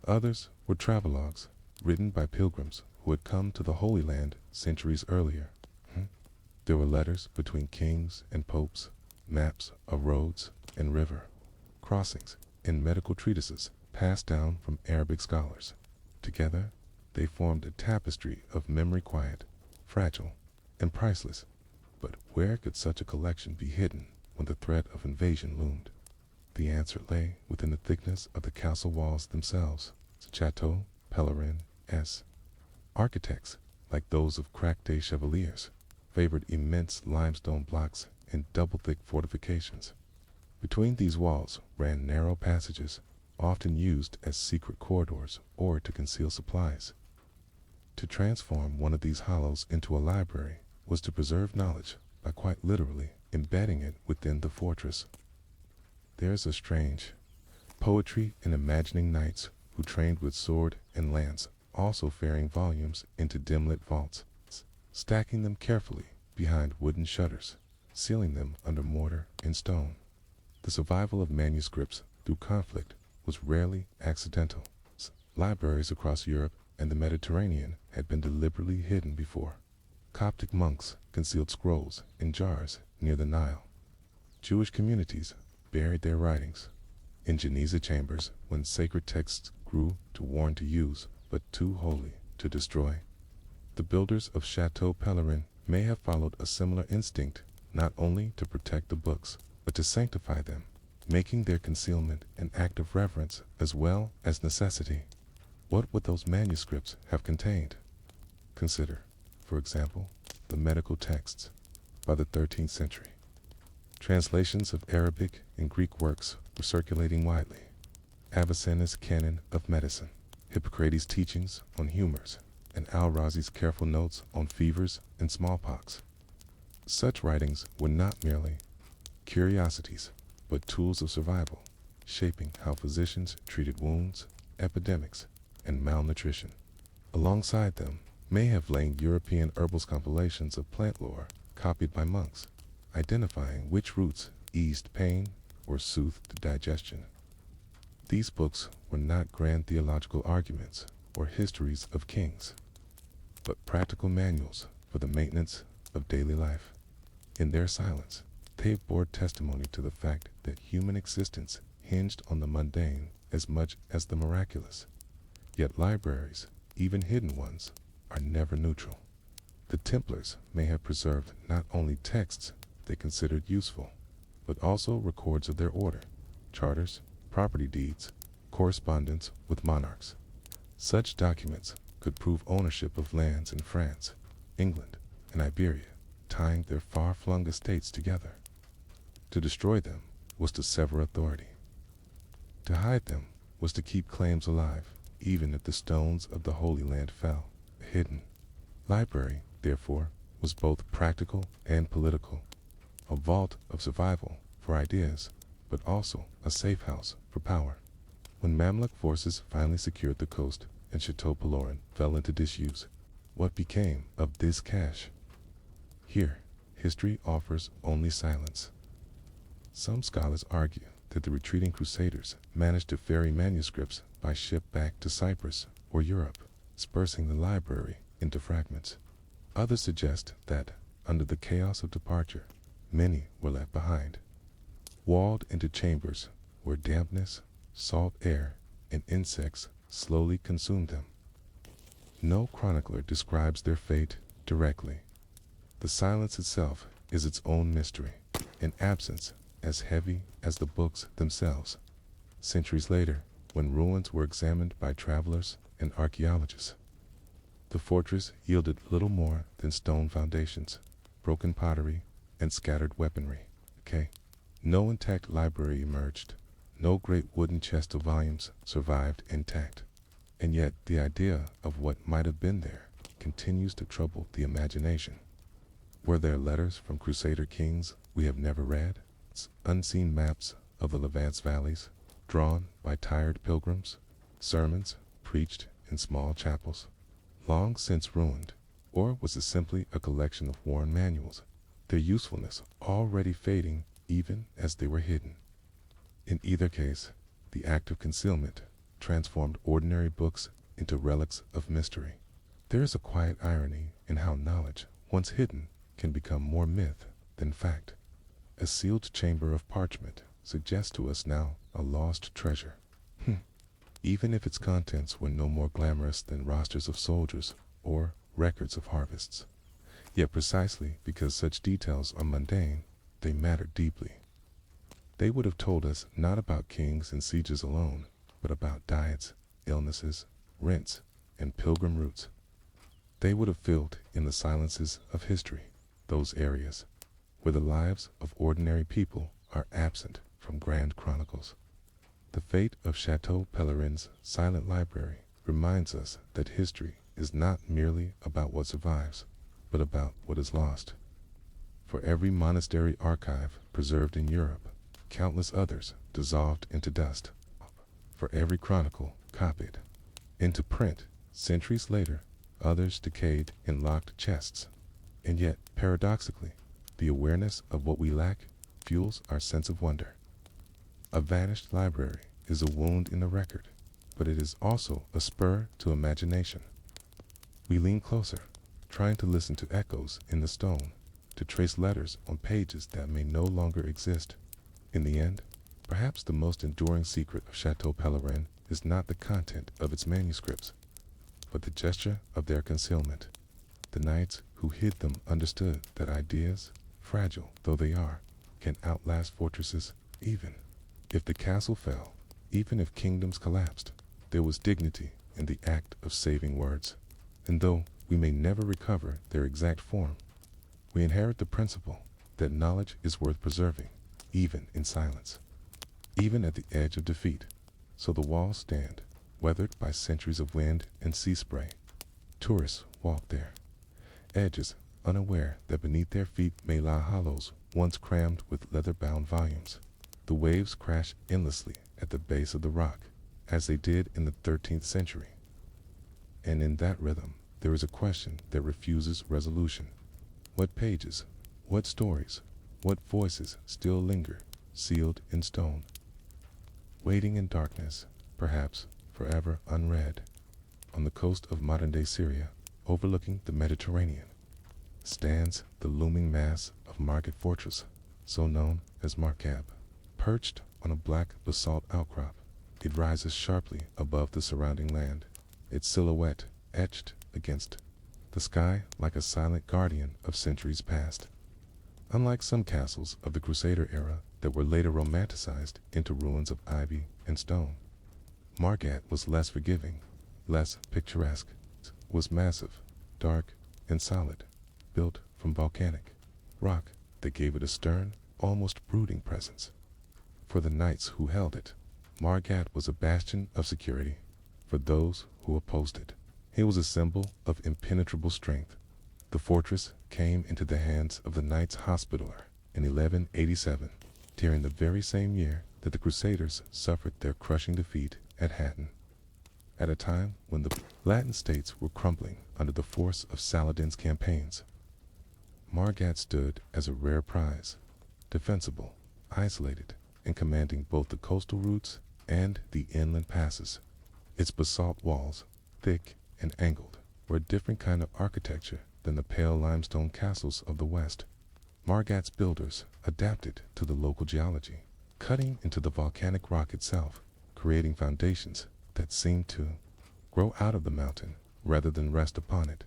Others were travelogues, written by pilgrims who had come to the Holy Land centuries earlier. There were letters between kings and popes, maps of roads and river crossings, and medical treatises passed down from Arabic scholars. Together, they formed a tapestry of memory, quiet, fragile, and priceless. But where could such a collection be hidden when the threat of invasion loomed? The answer lay within the thickness of the castle walls themselves. Chateau Pellerin-s architects, like those of crack-day chevaliers, favored immense limestone blocks and double-thick fortifications. Between these walls ran narrow passages, often used as secret corridors or to conceal supplies. To transform one of these hollows into a library was to preserve knowledge by quite literally embedding it within the fortress. There is a strange poetry in imagining knights who trained with sword and lance, also ferrying volumes into dim-lit vaults, stacking them carefully behind wooden shutters, sealing them under mortar and stone. The survival of manuscripts through conflict was rarely accidental. Libraries across Europe and the Mediterranean had been deliberately hidden before. Coptic monks concealed scrolls in jars near the Nile. Jewish communities buried their writings in Geniza chambers when sacred texts grew too worn to use but too holy to destroy. The builders of Chateau Pellerin may have followed a similar instinct, not only to protect the books, but to sanctify them, making their concealment an act of reverence as well as necessity. What would those manuscripts have contained? Consider, for example, the medical texts. By the 13th century, translations of Arabic and Greek works were circulating widely. Avicenna's Canon of Medicine, Hippocrates' teachings on humors, and Al-Razi's careful notes on fevers and smallpox. Such writings were not merely curiosities, but tools of survival, shaping how physicians treated wounds, epidemics, and malnutrition. Alongside them may have lain European herbals compilations of plant lore copied by monks, identifying which roots eased pain or soothed digestion. These books were not grand theological arguments or histories of kings, but practical manuals for the maintenance of daily life. In their silence, they bore testimony to the fact that human existence hinged on the mundane as much as the miraculous. Yet libraries, even hidden ones, are never neutral. The Templars may have preserved not only texts they considered useful, but also records of their order, charters, property deeds, correspondence with monarchs. Such documents could prove ownership of lands in France, England, and Iberia, tying their far-flung estates together. To destroy them was to sever authority. To hide them was to keep claims alive, even if the stones of the Holy Land fell, hidden. Library, therefore, was both practical and political, a vault of survival for ideas, but also a safe house for power. When Mamluk forces finally secured the coast and Chateau Pelorin fell into disuse, what became of this cache? Here, history offers only silence. Some scholars argue that the retreating Crusaders managed to ferry manuscripts by ship back to Cyprus or Europe, dispersing the library into fragments. Others suggest that, under the chaos of departure, many were left behind, walled into chambers where dampness, salt air, and insects slowly consumed them. No chronicler describes their fate directly. The silence itself is its own mystery, an absence as heavy as the books themselves. Centuries later, when ruins were examined by travelers and archaeologists, the fortress yielded little more than stone foundations, broken pottery, and scattered weaponry. No intact library emerged. No great wooden chest of volumes survived intact. And yet the idea of what might have been there continues to trouble the imagination. Were there letters from Crusader kings we have never read? Unseen maps of the Levant's valleys, drawn by tired pilgrims? Sermons preached in small chapels, long since ruined? Or was it simply a collection of worn manuals, their usefulness already fading even as they were hidden? In either case, the act of concealment transformed ordinary books into relics of mystery. There is a quiet irony in how knowledge, once hidden, can become more myth than fact. A sealed chamber of parchment suggests to us now a lost treasure, even if its contents were no more glamorous than rosters of soldiers or records of harvests. Yet precisely because such details are mundane, they matter deeply. They would have told us not about kings and sieges alone, but about diets, illnesses, rents, and pilgrim routes. They would have filled in the silences of history, those areas where the lives of ordinary people are absent from grand chronicles. The fate of Chateau Pelerin's silent library reminds us that history is not merely about what survives, but about what is lost. For every monastery archive preserved in Europe, countless others dissolved into dust. For every chronicle copied into print centuries later, others decayed in locked chests. And yet, paradoxically, the awareness of what we lack fuels our sense of wonder. A vanished library is a wound in the record, but it is also a spur to imagination. We lean closer, trying to listen to echoes in the stone, to trace letters on pages that may no longer exist. In the end, perhaps the most enduring secret of Chateau Pellerin is not the content of its manuscripts, but the gesture of their concealment. The knights who hid them understood that ideas, fragile though they are, can outlast fortresses. Even if the castle fell, even if kingdoms collapsed, there was dignity in the act of saving words. And though we may never recover their exact form, we inherit the principle that knowledge is worth preserving, even in silence, even at the edge of defeat. So the walls stand, weathered by centuries of wind and sea spray. Tourists walk there, edges unaware that beneath their feet may lie hollows once crammed with leather-bound volumes. The waves crash endlessly at the base of the rock, as they did in the 13th century. And in that rhythm, there is a question that refuses resolution. What pages, what stories, what voices still linger, sealed in stone, waiting in darkness, perhaps forever unread? On the coast of modern-day Syria, overlooking the Mediterranean, stands the looming mass of Margate Fortress, so known as Markab. Perched on a black basalt outcrop, it rises sharply above the surrounding land, its silhouette etched against the sky like a silent guardian of centuries past. Unlike some castles of the Crusader era that were later romanticized into ruins of ivy and stone, Margat was less forgiving, less picturesque, was massive, dark, and solid, built from volcanic rock that gave it a stern, almost brooding presence. For the knights who held it, Margat was a bastion of security. For those who opposed it, it was a symbol of impenetrable strength. The fortress came into the hands of the Knights Hospitaller in 1187, during the very same year that the Crusaders suffered their crushing defeat at Hattin. At a time when the Latin states were crumbling under the force of Saladin's campaigns, Margat stood as a rare prize, defensible, isolated, and commanding both the coastal routes and the inland passes. Its basalt walls, thick and angled, were a different kind of architecture than the pale limestone castles of the West. Margat's builders adapted to the local geology, cutting into the volcanic rock itself, creating foundations that seemed to grow out of the mountain rather than rest upon it.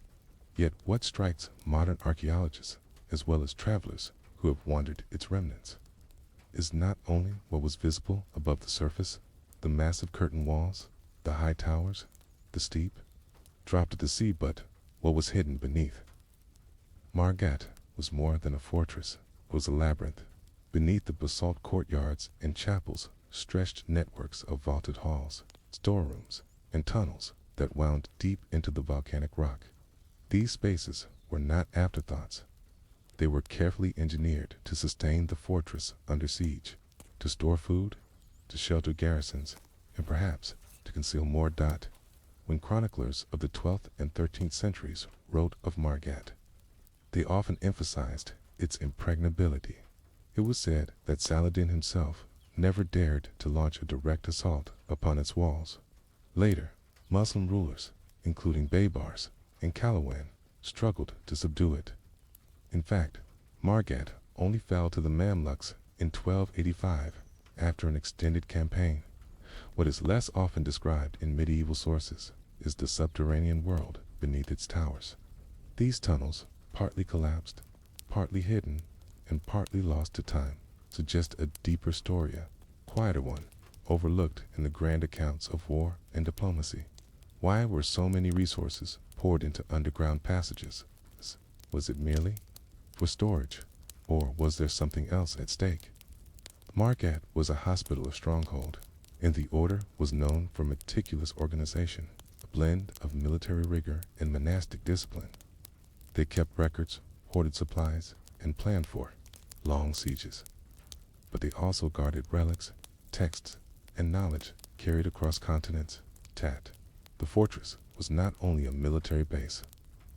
Yet what strikes modern archaeologists, as well as travelers who have wandered its remnants, is not only what was visible above the surface, the massive curtain walls, the high towers, the steep drop to the sea, but what was hidden beneath. Margat was more than a fortress, it was a labyrinth. Beneath the basalt courtyards and chapels stretched networks of vaulted halls, storerooms, and tunnels that wound deep into the volcanic rock. These spaces were not afterthoughts. They were carefully engineered to sustain the fortress under siege, to store food, to shelter garrisons, and perhaps to conceal more. When chroniclers of the 12th and 13th centuries wrote of Margat, they often emphasized its impregnability. It was said that Saladin himself never dared to launch a direct assault upon its walls. Later, Muslim rulers, including Baybars and Calawan, struggled to subdue it. In fact, Margat only fell to the Mamluks in 1285 after an extended campaign. What is less often described in medieval sources is the subterranean world beneath its towers. These tunnels, partly collapsed, partly hidden, and partly lost to time, suggest a deeper story, a quieter one, overlooked in the grand accounts of war and diplomacy. Why were so many resources poured into underground passages? Was it merely for storage, or was there something else at stake? Margat was a hospitaller stronghold, and the order was known for meticulous organization, a blend of military rigor and monastic discipline. They kept records, hoarded supplies, and planned for long sieges. But they also guarded relics, texts, and knowledge carried across continents. The fortress was not only a military base,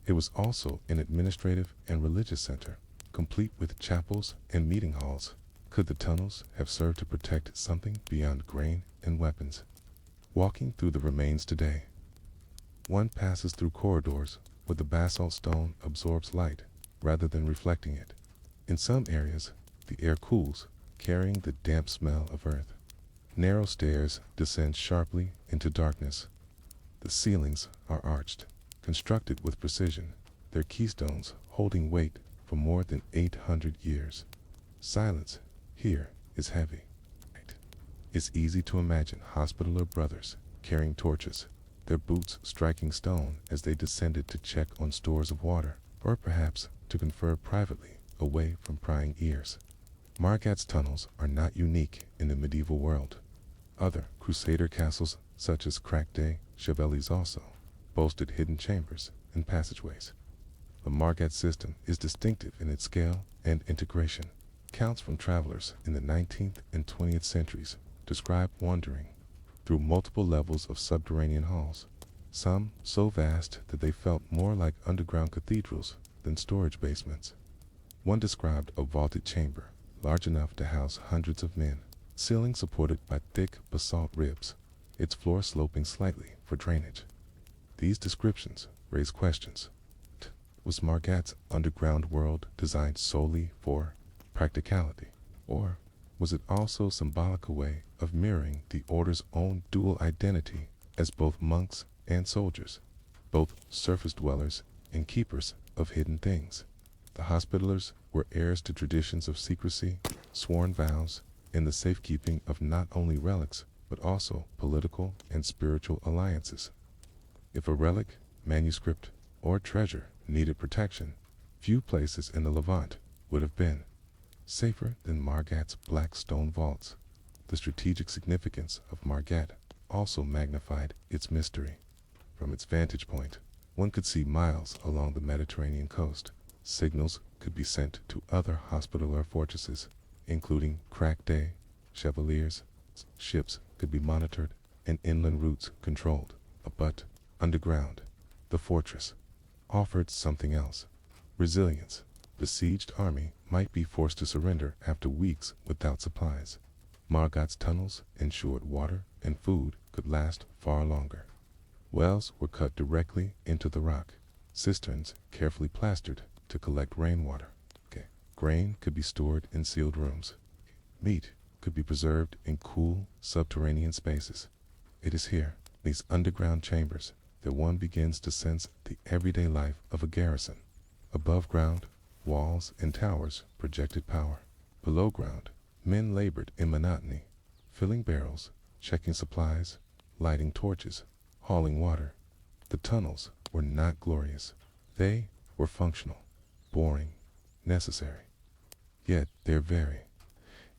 it was also an administrative and religious center, complete with chapels and meeting halls. Could the tunnels have served to protect something beyond grain and weapons? Walking through the remains today, one passes through corridors where the basalt stone absorbs light rather than reflecting it. In some areas, the air cools, carrying the damp smell of earth. Narrow stairs descend sharply into darkness. The ceilings are arched, constructed with precision, their keystones holding weight for more than 800 years. Silence here is heavy. It's easy to imagine Hospitaller brothers carrying torches, their boots striking stone as they descended to check on stores of water, or perhaps to confer privately away from prying ears. Margat's tunnels are not unique in the medieval world. Other Crusader castles, such as Crackday, Chevelys also, boasted hidden chambers and passageways. The Margat system is distinctive in its scale and integration. Accounts from travelers in the 19th and 20th centuries describe wandering through multiple levels of subterranean halls, some so vast that they felt more like underground cathedrals than storage basements. One described a vaulted chamber, large enough to house hundreds of men, ceiling supported by thick basalt ribs, its floor sloping slightly for drainage. These descriptions raise questions. Was Margat's underground world designed solely for practicality, or was it also symbolic a way of mirroring the order's own dual identity as both monks and soldiers, both surface dwellers and keepers of hidden things. The Hospitallers were heirs to traditions of secrecy, sworn vows, and the safekeeping of not only relics, but also political and spiritual alliances. If a relic, manuscript, or treasure needed protection, few places in the Levant would have been safer than Margat's black stone vaults. The strategic significance of Margat also magnified its mystery. From its vantage point, one could see miles along the Mediterranean coast. Signals could be sent to other Hospitaller fortresses, including crack day, chevaliers. Ships could be monitored and inland routes controlled. But underground, the fortress offered something else: resilience. The besieged army might be forced to surrender after weeks without supplies. Margat's tunnels ensured water and food could last far longer. Wells were cut directly into the rock, cisterns carefully plastered to collect rainwater. Grain could be stored in sealed rooms. Meat could be preserved in cool, subterranean spaces. It is here, these underground chambers, that one begins to sense the everyday life of a garrison. Above ground, walls and towers projected power. Below ground, men labored in monotony, filling barrels, checking supplies, lighting torches, hauling water. The tunnels were not glorious. They were functional, boring, necessary. Yet their very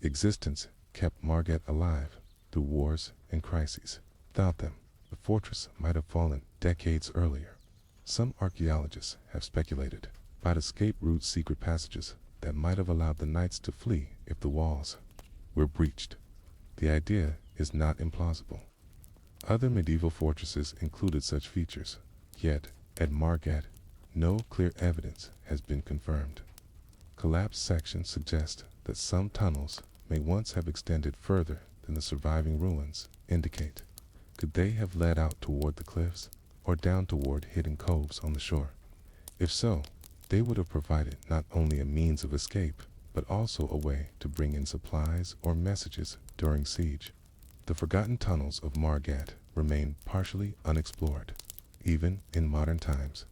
existence kept Margat alive through wars and crises. Without them, the fortress might have fallen decades earlier. Some archaeologists have speculated about escape route secret passages that might have allowed the knights to flee if the walls were breached. The idea is not implausible. Other medieval fortresses included such features, yet at Margat, no clear evidence has been confirmed. Collapsed sections suggest that some tunnels may once have extended further than the surviving ruins indicate. Could they have led out toward the cliffs or down toward hidden coves on the shore? If so, they would have provided not only a means of escape, but also a way to bring in supplies or messages during siege. The forgotten tunnels of Margat remain partially unexplored, even in modern times.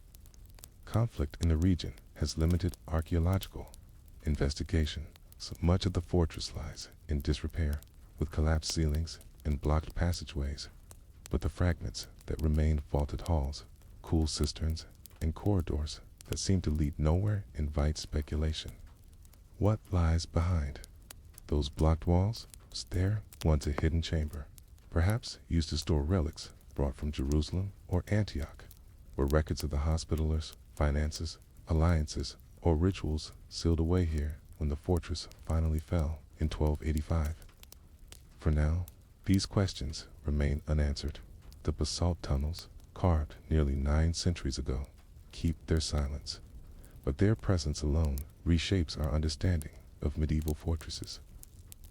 Conflict in the region has limited archaeological investigation, so much of the fortress lies in disrepair, with collapsed ceilings and blocked passageways. But the fragments that remain vaulted halls, cool cisterns, and corridors that seem to lead nowhere invite speculation. What lies behind those blocked walls? Was there once a hidden chamber, perhaps used to store relics brought from Jerusalem or Antioch, where records of the Hospitallers, finances, alliances, or rituals sealed away here when the fortress finally fell in 1285? For now, these questions remain unanswered. The basalt tunnels, carved nearly 9 centuries ago, keep their silence, but their presence alone reshapes our understanding of medieval fortresses.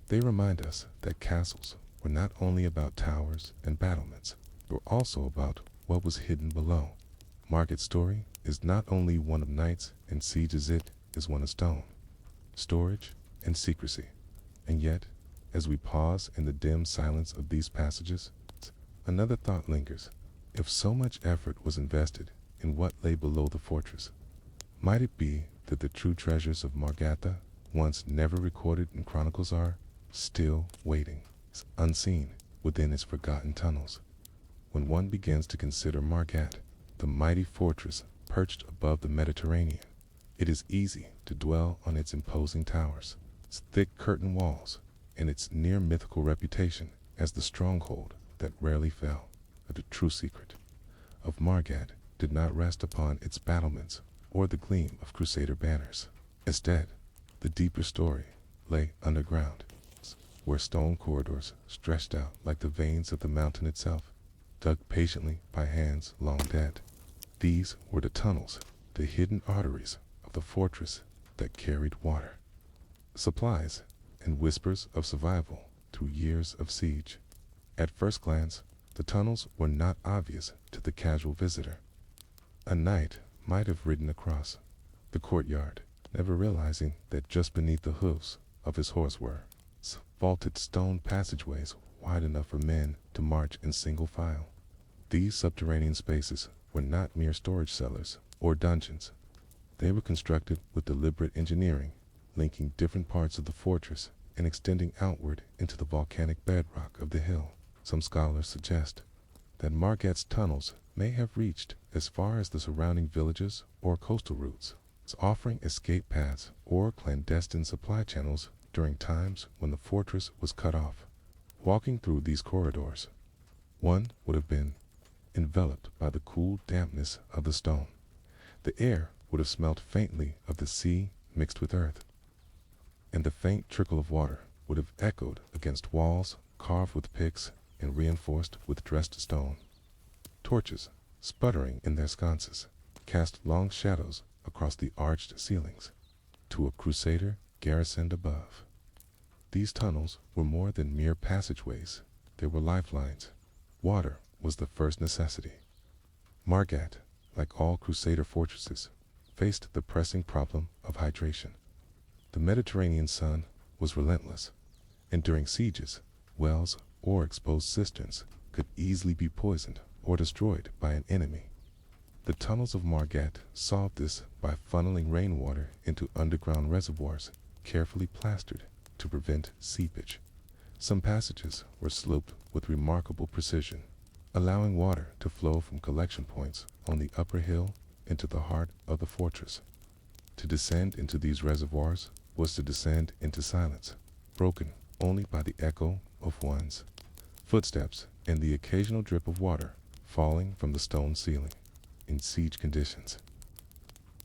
They remind us that castles were not only about towers and battlements, but were also about what was hidden below. Margat's story is not only one of knights and sieges, it is one of stone, storage, and secrecy. And yet, as we pause in the dim silence of these passages, another thought lingers. If so much effort was invested in what lay below the fortress, might it be that the true treasures of Margatha, once never recorded in chronicles, are still waiting, unseen, within its forgotten tunnels? When one begins to consider Margat, the mighty fortress perched above the Mediterranean, it is easy to dwell on its imposing towers, its thick curtain walls, and its near-mythical reputation as the stronghold that rarely fell. But the true secret of Margat did not rest upon its battlements or the gleam of Crusader banners. Instead, the deeper story lay underground, where stone corridors stretched out like the veins of the mountain itself, dug patiently by hands long dead. These were the tunnels, the hidden arteries of the fortress that carried water, supplies, and whispers of survival through years of siege. At first glance, the tunnels were not obvious to the casual visitor. A knight might have ridden across the courtyard, never realizing that just beneath the hooves of his horse were vaulted stone passageways wide enough for men to march in single file. These subterranean spaces were not mere storage cellars or dungeons. They were constructed with deliberate engineering, linking different parts of the fortress and extending outward into the volcanic bedrock of the hill. Some scholars suggest that Margat's tunnels may have reached as far as the surrounding villages or coastal routes, offering escape paths or clandestine supply channels during times when the fortress was cut off. Walking through these corridors, one would have been enveloped by the cool dampness of the stone. The air would have smelled faintly of the sea mixed with earth, and the faint trickle of water would have echoed against walls carved with picks and reinforced with dressed stone. Torches, sputtering in their sconces, cast long shadows across the arched ceilings to a Crusader garrisoned above. These tunnels were more than mere passageways. They were lifelines. Water was the first necessity. Margat, like all Crusader fortresses, faced the pressing problem of hydration. The Mediterranean sun was relentless, and during sieges, wells or exposed cisterns could easily be poisoned or destroyed by an enemy. The tunnels of Margat solved this by funneling rainwater into underground reservoirs carefully plastered to prevent seepage. Some passages were sloped with remarkable precision, allowing water to flow from collection points on the upper hill into the heart of the fortress. To descend into these reservoirs was to descend into silence, broken only by the echo of one's footsteps and the occasional drip of water falling from the stone ceiling. In siege conditions,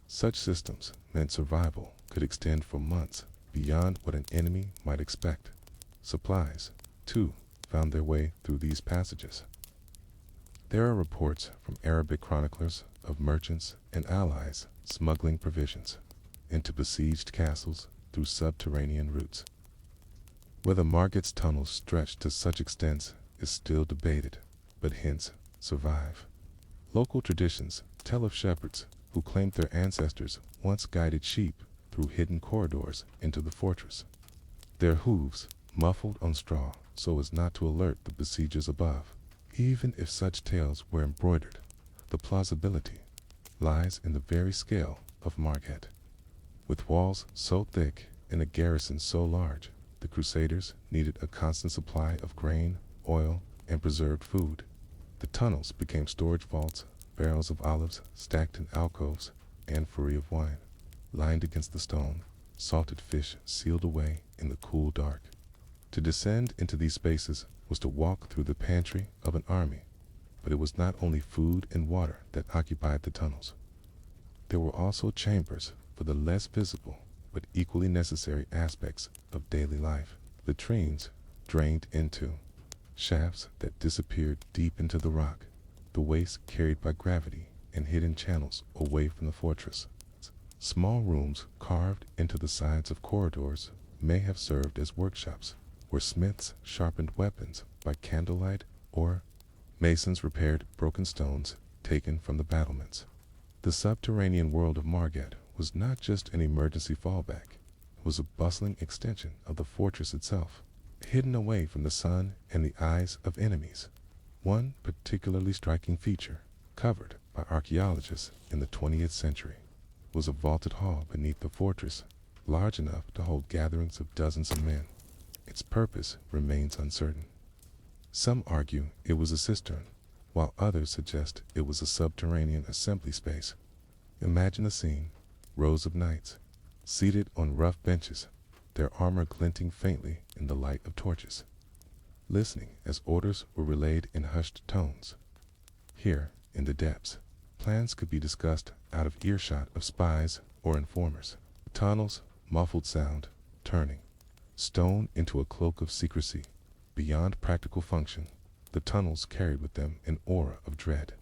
such systems meant survival could extend for months beyond what an enemy might expect. Supplies, too, found their way through these passages. There are reports from Arabic chroniclers of merchants and allies smuggling provisions into besieged castles through subterranean routes. Whether Margat's tunnels stretched to such extents is still debated, but hints survive. Local traditions tell of shepherds who claimed their ancestors once guided sheep through hidden corridors into the fortress, their hooves muffled on straw so as not to alert the besiegers above. Even if such tales were embroidered, the plausibility lies in the very scale of Margat. With walls so thick and a garrison so large, the Crusaders needed a constant supply of grain, oil, and preserved food. The tunnels became storage vaults, barrels of olives stacked in alcoves, amphorae of wine lined against the stone, salted fish sealed away in the cool dark. To descend into these spaces was to walk through the pantry of an army, but it was not only food and water that occupied the tunnels. There were also chambers for the less visible but equally necessary aspects of daily life. Latrines drained into shafts that disappeared deep into the rock, the waste carried by gravity and hidden channels away from the fortress. Small rooms carved into the sides of corridors may have served as workshops, where smiths sharpened weapons by candlelight or masons repaired broken stones taken from the battlements. The subterranean world of Margat was not just an emergency fallback, it was a bustling extension of the fortress itself, hidden away from the sun and the eyes of enemies. One particularly striking feature, covered by archaeologists in the 20th century, was a vaulted hall beneath the fortress, large enough to hold gatherings of dozens of men. Its purpose remains uncertain. Some argue it was a cistern, while others suggest it was a subterranean assembly space. Imagine the scene: rows of knights, seated on rough benches, their armor glinting faintly in the light of torches, listening as orders were relayed in hushed tones. Here, in the depths, plans could be discussed out of earshot of spies or informers. The tunnels, muffled sound, turning stone into a cloak of secrecy. Beyond practical function, the tunnels carried with them an aura of dread.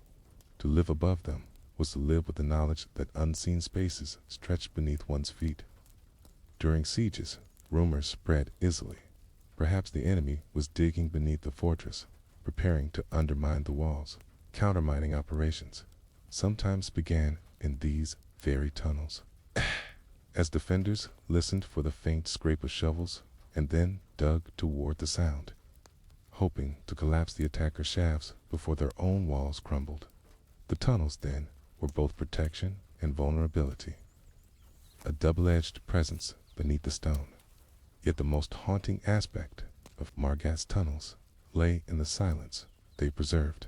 To live above them was to live with the knowledge that unseen spaces stretched beneath one's feet. During sieges, rumors spread easily. Perhaps the enemy was digging beneath the fortress, preparing to undermine the walls. Countermining operations sometimes began in these very tunnels. As defenders listened for the faint scrape of shovels and then dug toward the sound, hoping to collapse the attacker's shafts before their own walls crumbled. The tunnels, then, were both protection and vulnerability, a double-edged presence beneath the stone. Yet the most haunting aspect of Margat's tunnels lay in the silence they preserved.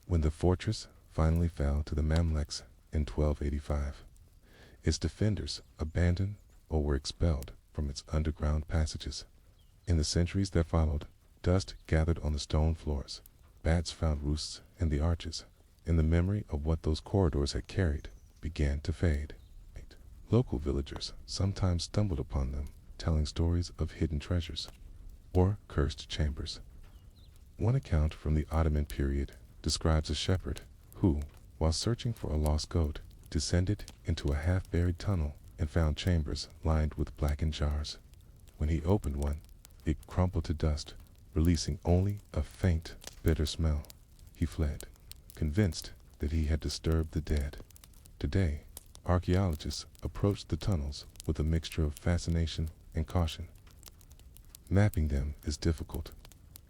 When the fortress finally fell to the Mamluks in 1285, its defenders abandoned or were expelled from its underground passages. In the centuries that followed, dust gathered on the stone floors, bats found roosts in the arches, and the memory of what those corridors had carried began to fade. Local villagers sometimes stumbled upon them, telling stories of hidden treasures or cursed chambers. One account from the Ottoman period describes a shepherd who, while searching for a lost goat, descended into a half-buried tunnel and found chambers lined with blackened jars. When he opened one, it crumpled to dust, releasing only a faint, bitter smell. He fled, convinced that he had disturbed the dead. Today, archaeologists approach the tunnels with a mixture of fascination and caution. Mapping them is difficult,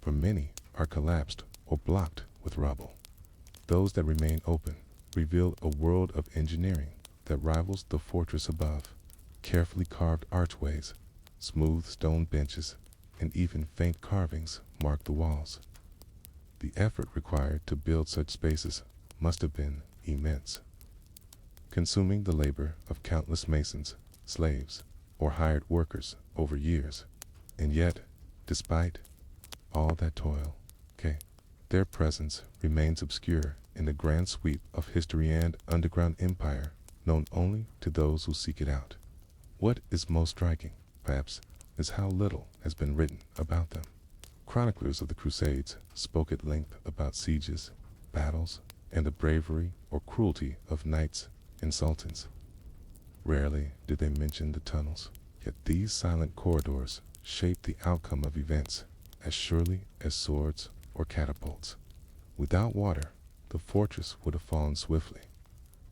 for many are collapsed or blocked with rubble. Those that remain open reveal a world of engineering that rivals the fortress above. Carefully carved archways, smooth stone benches, and even faint carvings mark the walls. The effort required to build such spaces must have been immense, consuming the labor of countless masons, slaves, or hired workers over years. And yet, despite all that toil, their presence remains obscure in the grand sweep of history and underground empire, known only to those who seek it out. What is most striking, perhaps, is how little has been written about them. Chroniclers of the Crusades spoke at length about sieges, battles, and the bravery or cruelty of knights and sultans. Rarely did they mention the tunnels, yet these silent corridors shaped the outcome of events as surely as swords or catapults. Without water, the fortress would have fallen swiftly.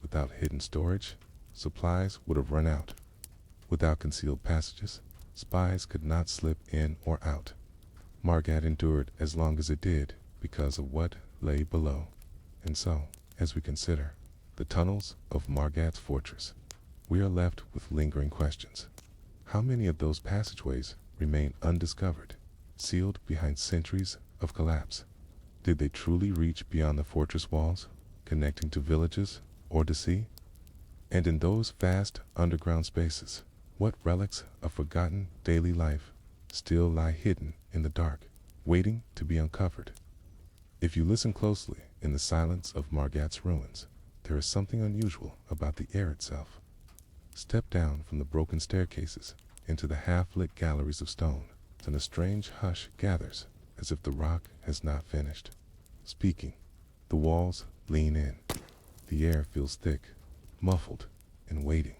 Without hidden storage, supplies would have run out. Without concealed passages, spies could not slip in or out. Margat endured as long as it did because of what lay below. And so, as we consider the tunnels of Margat's fortress, we are left with lingering questions. How many of those passageways remain undiscovered, sealed behind centuries of collapse? Did they truly reach beyond the fortress walls, connecting to villages or to sea? And in those vast underground spaces, what relics of forgotten daily life still lie hidden in the dark, waiting to be uncovered? If you listen closely in the silence of Margat's ruins, there is something unusual about the air itself. Step down from the broken staircases into the half-lit galleries of stone, and a strange hush gathers as if the rock has not finished speaking. The walls lean in. The air feels thick, muffled, and waiting.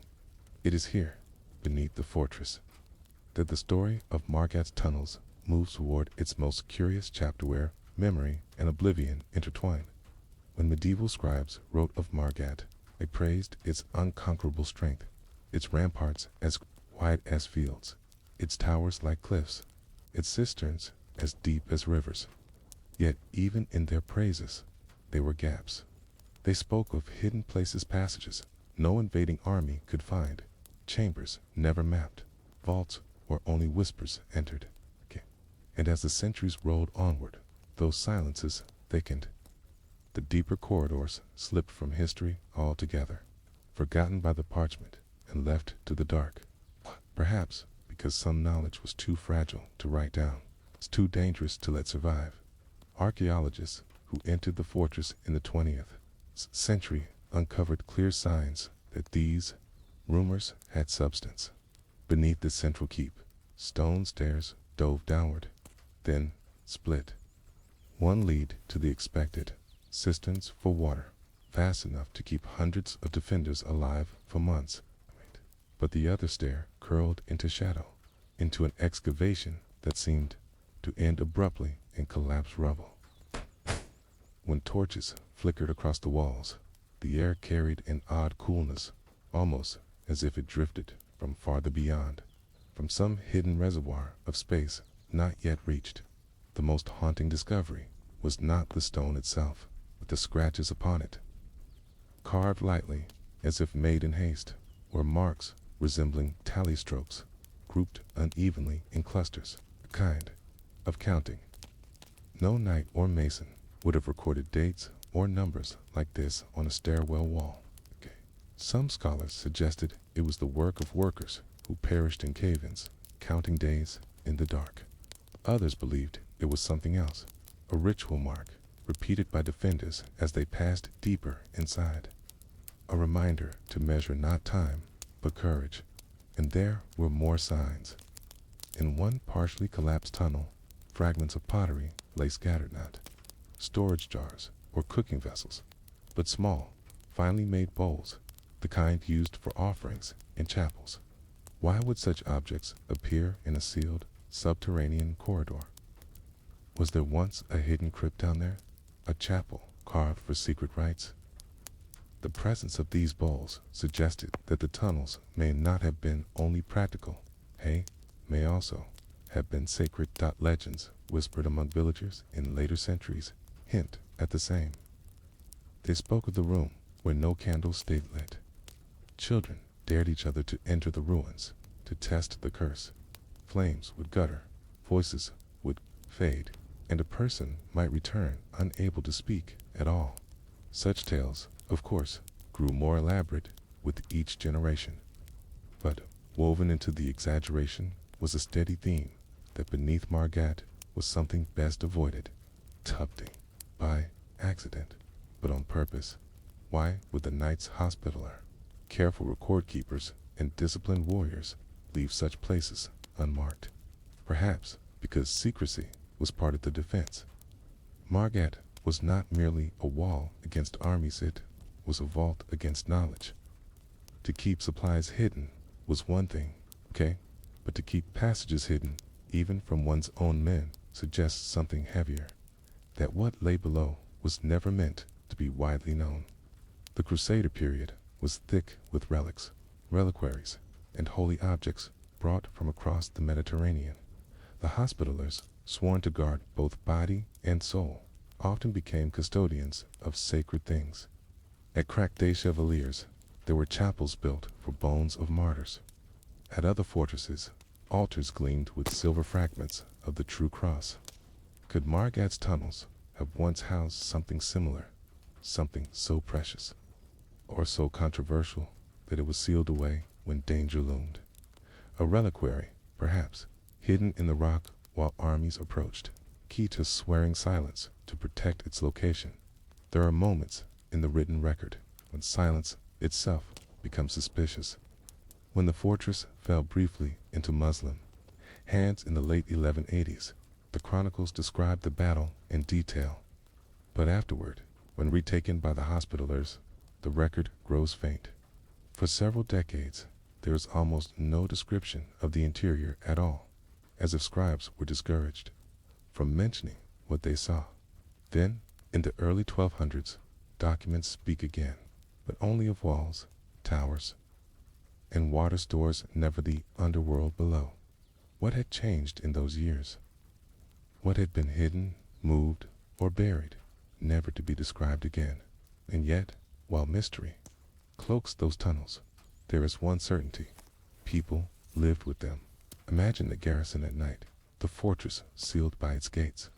It is here, beneath the fortress, that the story of Margat's tunnels moves toward its most curious chapter, where memory and oblivion intertwine. When medieval scribes wrote of Margat, they praised its unconquerable strength, its ramparts as wide as fields, its towers like cliffs, its cisterns as deep as rivers. Yet even in their praises, there were gaps. They spoke of hidden places, passages no invading army could find, chambers never mapped, vaults where only whispers entered. And as the centuries rolled onward, those silences thickened. The deeper corridors slipped from history altogether, forgotten by the parchment and left to the dark. Perhaps because some knowledge was too fragile to write down, it's too dangerous to let survive. Archaeologists who entered the fortress in the 20th century uncovered clear signs that these rumors had substance. Beneath the central keep, stone stairs dove downward, then split. One lead to the expected cisterns for water, vast enough to keep hundreds of defenders alive for months. But the other stair curled into shadow, into an excavation that seemed to end abruptly in collapsed rubble. When torches flickered across the walls, the air carried an odd coolness, almost as if it drifted from farther beyond, from some hidden reservoir of space not yet reached. the most haunting discovery was not the stone itself, but the scratches upon it. Carved lightly, as if made in haste, were marks resembling tally strokes, grouped unevenly in clusters, a kind of counting. No knight or mason would have recorded dates or numbers like this on a stairwell wall. Okay. Some scholars suggested it was the work of workers who perished in cave-ins, counting days in the dark. Others believed it was something else, a ritual mark repeated by defenders as they passed deeper inside. A reminder to measure not time, but courage. And there were more signs. In one partially collapsed tunnel, fragments of pottery lay scattered, not storage jars or cooking vessels, but small, finely made bowls, the kind used for offerings in chapels. Why would such objects appear in a sealed, subterranean corridor? Was there once a hidden crypt down there? A chapel carved for secret rites? The presence of these bowls suggested that the tunnels may not have been only practical, may also have been sacred. Legends whispered among villagers in later centuries hint at the same. They spoke of the room where no candles stayed lit. Children dared each other to enter the ruins to test the curse. Flames would gutter, voices would fade, and a person might return unable to speak at all. Such tales, of course, grew more elaborate with each generation. But woven into the exaggeration was a steady theme that beneath Margat was something best avoided, tufting, by accident, but on purpose. Why would the Knights Hospitaller, careful record keepers, and disciplined warriors leave such places unmarked? Perhaps because secrecy was part of the defense. Margat was not merely a wall against armies, it was a vault against knowledge. To keep supplies hidden was one thing, but to keep passages hidden, even from one's own men, suggests something heavier, that what lay below was never meant to be widely known. The Crusader period was thick with relics, reliquaries, and holy objects brought from across the Mediterranean. The Hospitallers, sworn to guard both body and soul, often became custodians of sacred things. At Crac des Chevaliers, there were chapels built for bones of martyrs. At other fortresses, altars gleamed with silver fragments of the true cross. Could Margat's tunnels have once housed something similar, something so precious, or so controversial that it was sealed away when danger loomed? A reliquary, perhaps, hidden in the rock while armies approached, key to swearing silence to protect its location. There are moments in the written record when silence itself becomes suspicious. When the fortress fell briefly into Muslim hands in the late 1180s, the chronicles describe the battle in detail. But afterward, when retaken by the Hospitallers, the record grows faint. For several decades, there is almost no description of the interior at all, as if scribes were discouraged from mentioning what they saw. Then, in the early 1200s, documents speak again, but only of walls, towers, and water stores, never the underworld below. What had changed in those years? What had been hidden, moved, or buried, never to be described again? And yet, while mystery cloaks those tunnels, there is one certainty: people lived with them. Imagine the garrison at night, the fortress sealed by its gates.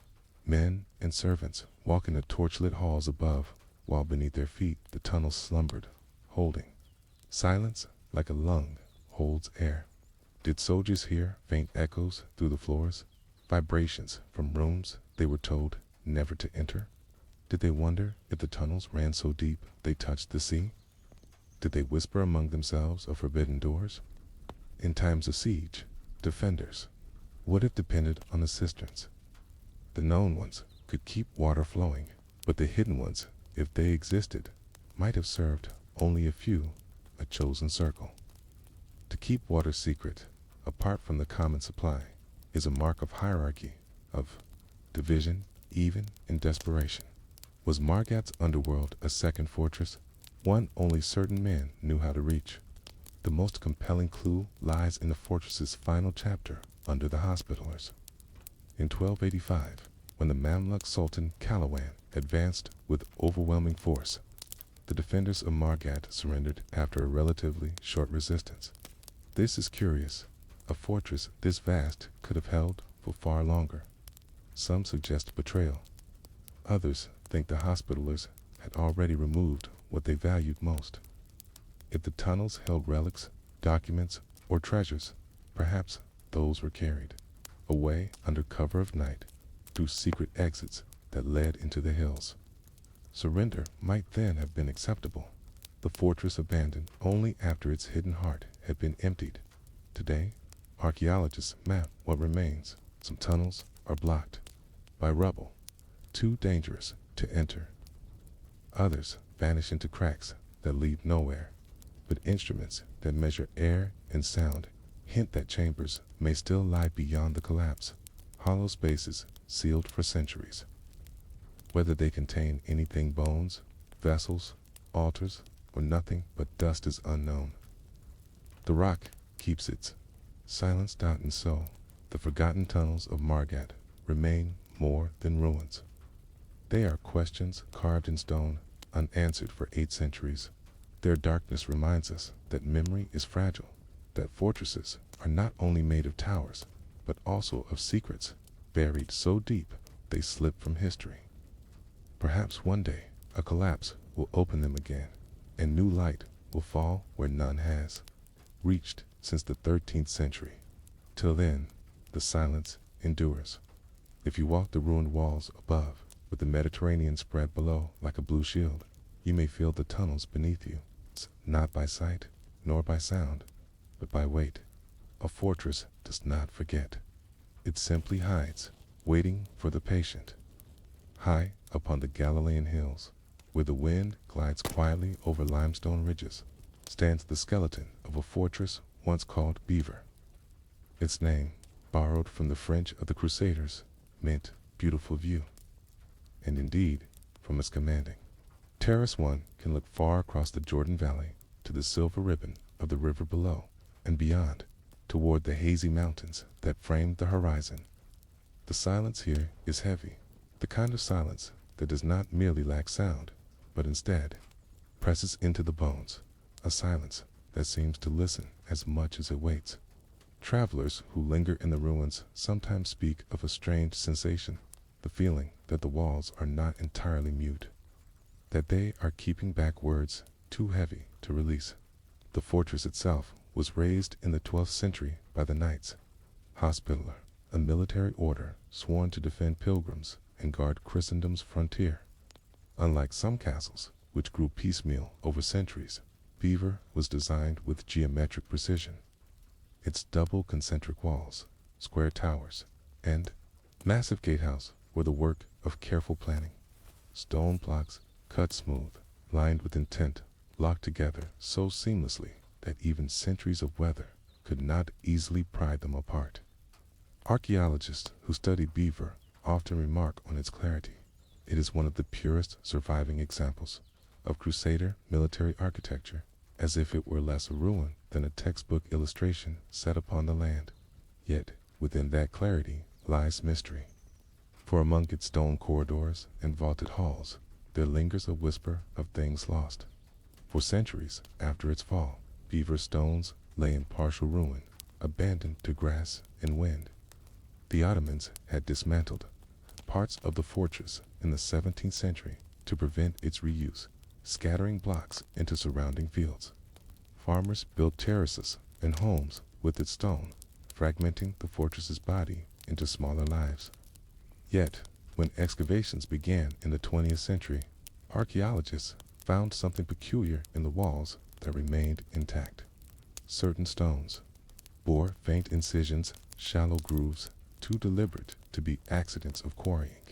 Men and servants walk in the torchlit halls above, while beneath their feet the tunnels slumbered, holding. Silence, like a lung, holds air. Did soldiers hear faint echoes through the floors, vibrations from rooms they were told never to enter? Did they wonder if the tunnels ran so deep they touched the sea? Did they whisper among themselves of forbidden doors? In times of siege, defenders would have depended on the cisterns. The known ones could keep water flowing, but the hidden ones, if they existed, might have served only a few, a chosen circle. To keep water secret, apart from the common supply, is a mark of hierarchy, of division, even in desperation. Was Margat's underworld a second fortress, one only certain men knew how to reach? The most compelling clue lies in the fortress's final chapter under the Hospitallers. In 1285, when the Mamluk Sultan Kalawan advanced with overwhelming force, the defenders of Margat surrendered after a relatively short resistance. This is curious. A fortress this vast could have held for far longer. Some suggest betrayal. Others think the Hospitallers had already removed what they valued most. If the tunnels held relics, documents, or treasures, perhaps those were carried away under cover of night through secret exits that led into the hills. Surrender might then have been acceptable. The fortress abandoned only after its hidden heart had been emptied. Today, archaeologists map what remains. Some tunnels are blocked by rubble, too dangerous to enter. Others vanish into cracks that lead nowhere, but instruments that measure air and sound hint that chambers may still lie beyond the collapse, hollow spaces sealed for centuries. Whether they contain anything bones, vessels, altars, or nothing but dust is unknown. The rock keeps its silence out, and so the forgotten tunnels of Margat remain more than ruins. They are questions carved in stone, unanswered for 8 centuries. Their darkness reminds us that memory is fragile, that fortresses are not only made of towers, but also of secrets buried so deep they slip from history. Perhaps one day a collapse will open them again, and new light will fall where none has reached since the 13th century. Till then, the silence endures. If you walk the ruined walls above, with the Mediterranean spread below like a blue shield, you may feel the tunnels beneath you, not by sight nor by sound, but by weight. A fortress does not forget. It simply hides, waiting for the patient. High upon the Galilean hills, where the wind glides quietly over limestone ridges, stands the skeleton of a fortress once called Beaver. Its name, borrowed from the French of the Crusaders, meant beautiful view. And indeed, from its commanding Terrace 1 can look far across the Jordan Valley to the silver ribbon of the river below, and beyond, toward the hazy mountains that framed the horizon. The silence here is heavy, the kind of silence that does not merely lack sound, but instead presses into the bones, a silence that seems to listen as much as it waits. Travelers who linger in the ruins sometimes speak of a strange sensation, the feeling that the walls are not entirely mute, that they are keeping back words too heavy to release. The fortress itself was raised in the 12th century by the Knights Hospitaller, a military order sworn to defend pilgrims and guard Christendom's frontier. Unlike some castles, which grew piecemeal over centuries, Beaver was designed with geometric precision. Its double concentric walls, square towers, and massive gatehouse were the work of careful planning. Stone blocks, cut smooth, lined with intent, locked together so seamlessly that even centuries of weather could not easily pry them apart. Archaeologists who study Beaver often remark on its clarity. It is one of the purest surviving examples of Crusader military architecture, as if it were less a ruin than a textbook illustration set upon the land. Yet, within that clarity lies mystery. For among its stone corridors and vaulted halls, there lingers a whisper of things lost. For centuries after its fall, Beaver stones lay in partial ruin, abandoned to grass and wind. The Ottomans had dismantled parts of the fortress in the 17th century to prevent its reuse, scattering blocks into surrounding fields. Farmers built terraces and homes with its stone, fragmenting the fortress's body into smaller lives. Yet, when excavations began in the 20th century, archaeologists found something peculiar in the walls that remained intact. Certain stones bore faint incisions, shallow grooves, too deliberate to be accidents of quarrying,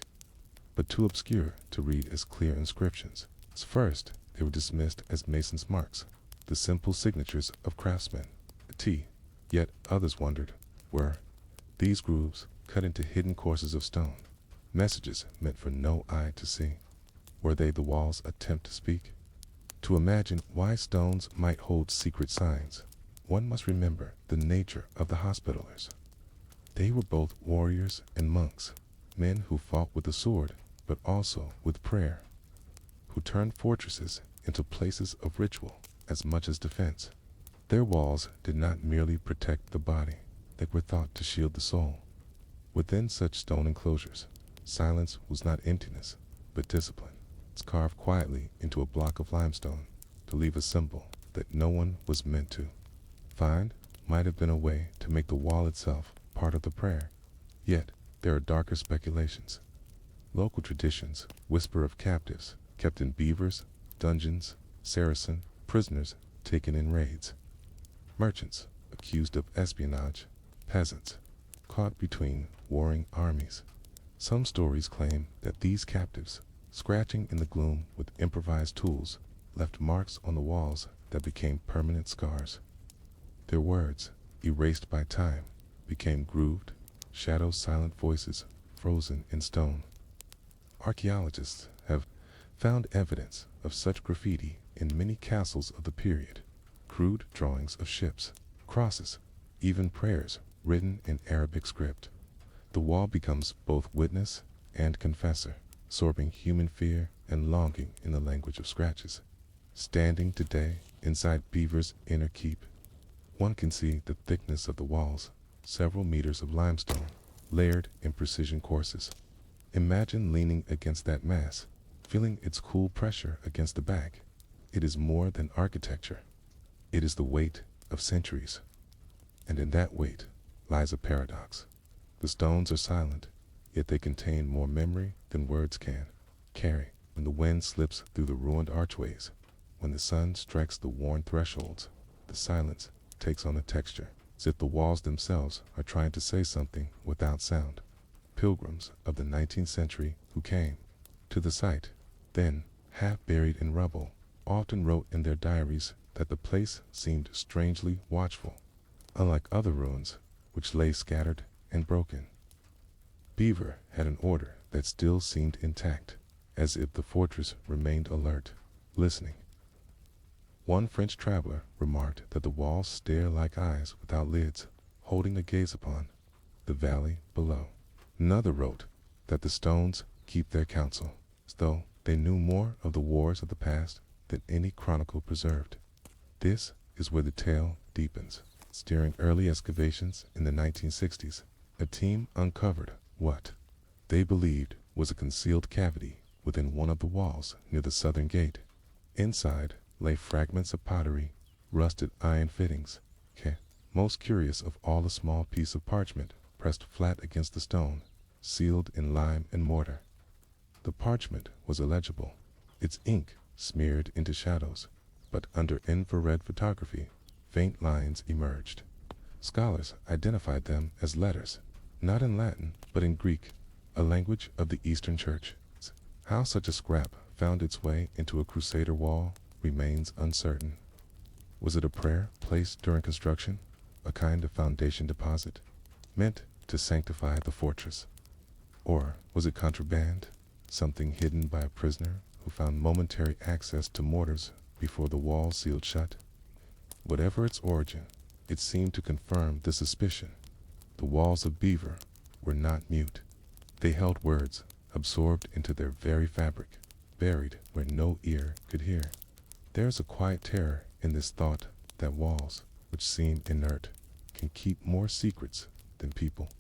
but too obscure to read as clear inscriptions. First, they were dismissed as masons' marks, the simple signatures of craftsmen. Yet others wondered, were these grooves cut into hidden courses of stone, messages meant for no eye to see? Were they the wall's attempt to speak? To imagine why stones might hold secret signs, one must remember the nature of the Hospitallers. They were both warriors and monks, men who fought with the sword, but also with prayer, who turned fortresses into places of ritual as much as defense. Their walls did not merely protect the body, they were thought to shield the soul. Within such stone enclosures, silence was not emptiness, but discipline. It's carved quietly into a block of limestone to leave a symbol that no one was meant to find. Might have been a way to make the wall itself part of the prayer. Yet, there are darker speculations. Local traditions whisper of captives kept in beavers, dungeons, Saracen prisoners taken in raids, merchants accused of espionage, peasants caught between warring armies. Some stories claim that these captives, scratching in the gloom with improvised tools, left marks on the walls that became permanent scars. Their words, erased by time, became grooved, shadow silent voices frozen in stone. Archaeologists have found evidence of such graffiti in many castles of the period, crude drawings of ships, crosses, even prayers written in Arabic script. The wall becomes both witness and confessor, absorbing human fear and longing in the language of scratches. Standing today inside Beaver's inner keep, one can see the thickness of the walls, several meters of limestone, layered in precision courses. Imagine leaning against that mass, feeling its cool pressure against the back. It is more than architecture. It is the weight of centuries. And in that weight lies a paradox. The stones are silent, yet they contain more memory than words can carry. When the wind slips through the ruined archways, when the sun strikes the worn thresholds, the silence takes on a texture, as if the walls themselves are trying to say something without sound. Pilgrims of the 19th century who came to the site, then half buried in rubble, often wrote in their diaries that the place seemed strangely watchful, unlike other ruins which lay scattered and broken. Beaver had an order that still seemed intact, as if the fortress remained alert, listening. One French traveler remarked that the walls stare like eyes without lids, holding a gaze upon the valley below. Another wrote that the stones keep their counsel, as though they knew more of the wars of the past than any chronicle preserved. This is where the tale deepens. During early excavations in the 1960s, a team uncovered what they believed was a concealed cavity within one of the walls near the southern gate. Inside lay fragments of pottery, rusted iron fittings. Most curious of all, a small piece of parchment pressed flat against the stone, sealed in lime and mortar. The parchment was illegible, its ink smeared into shadows, but under infrared photography, faint lines emerged. Scholars identified them as letters, not in Latin, but in Greek, a language of the Eastern Church. How such a scrap found its way into a Crusader wall remains uncertain. Was it a prayer placed during construction, a kind of foundation deposit, meant to sanctify the fortress? Or was it contraband, something hidden by a prisoner who found momentary access to mortars before the wall sealed shut? Whatever its origin, it seemed to confirm the suspicion. The walls of Beaver were not mute. They held words absorbed into their very fabric, buried where no ear could hear. There is a quiet terror in this thought that walls, which seem inert, can keep more secrets than people.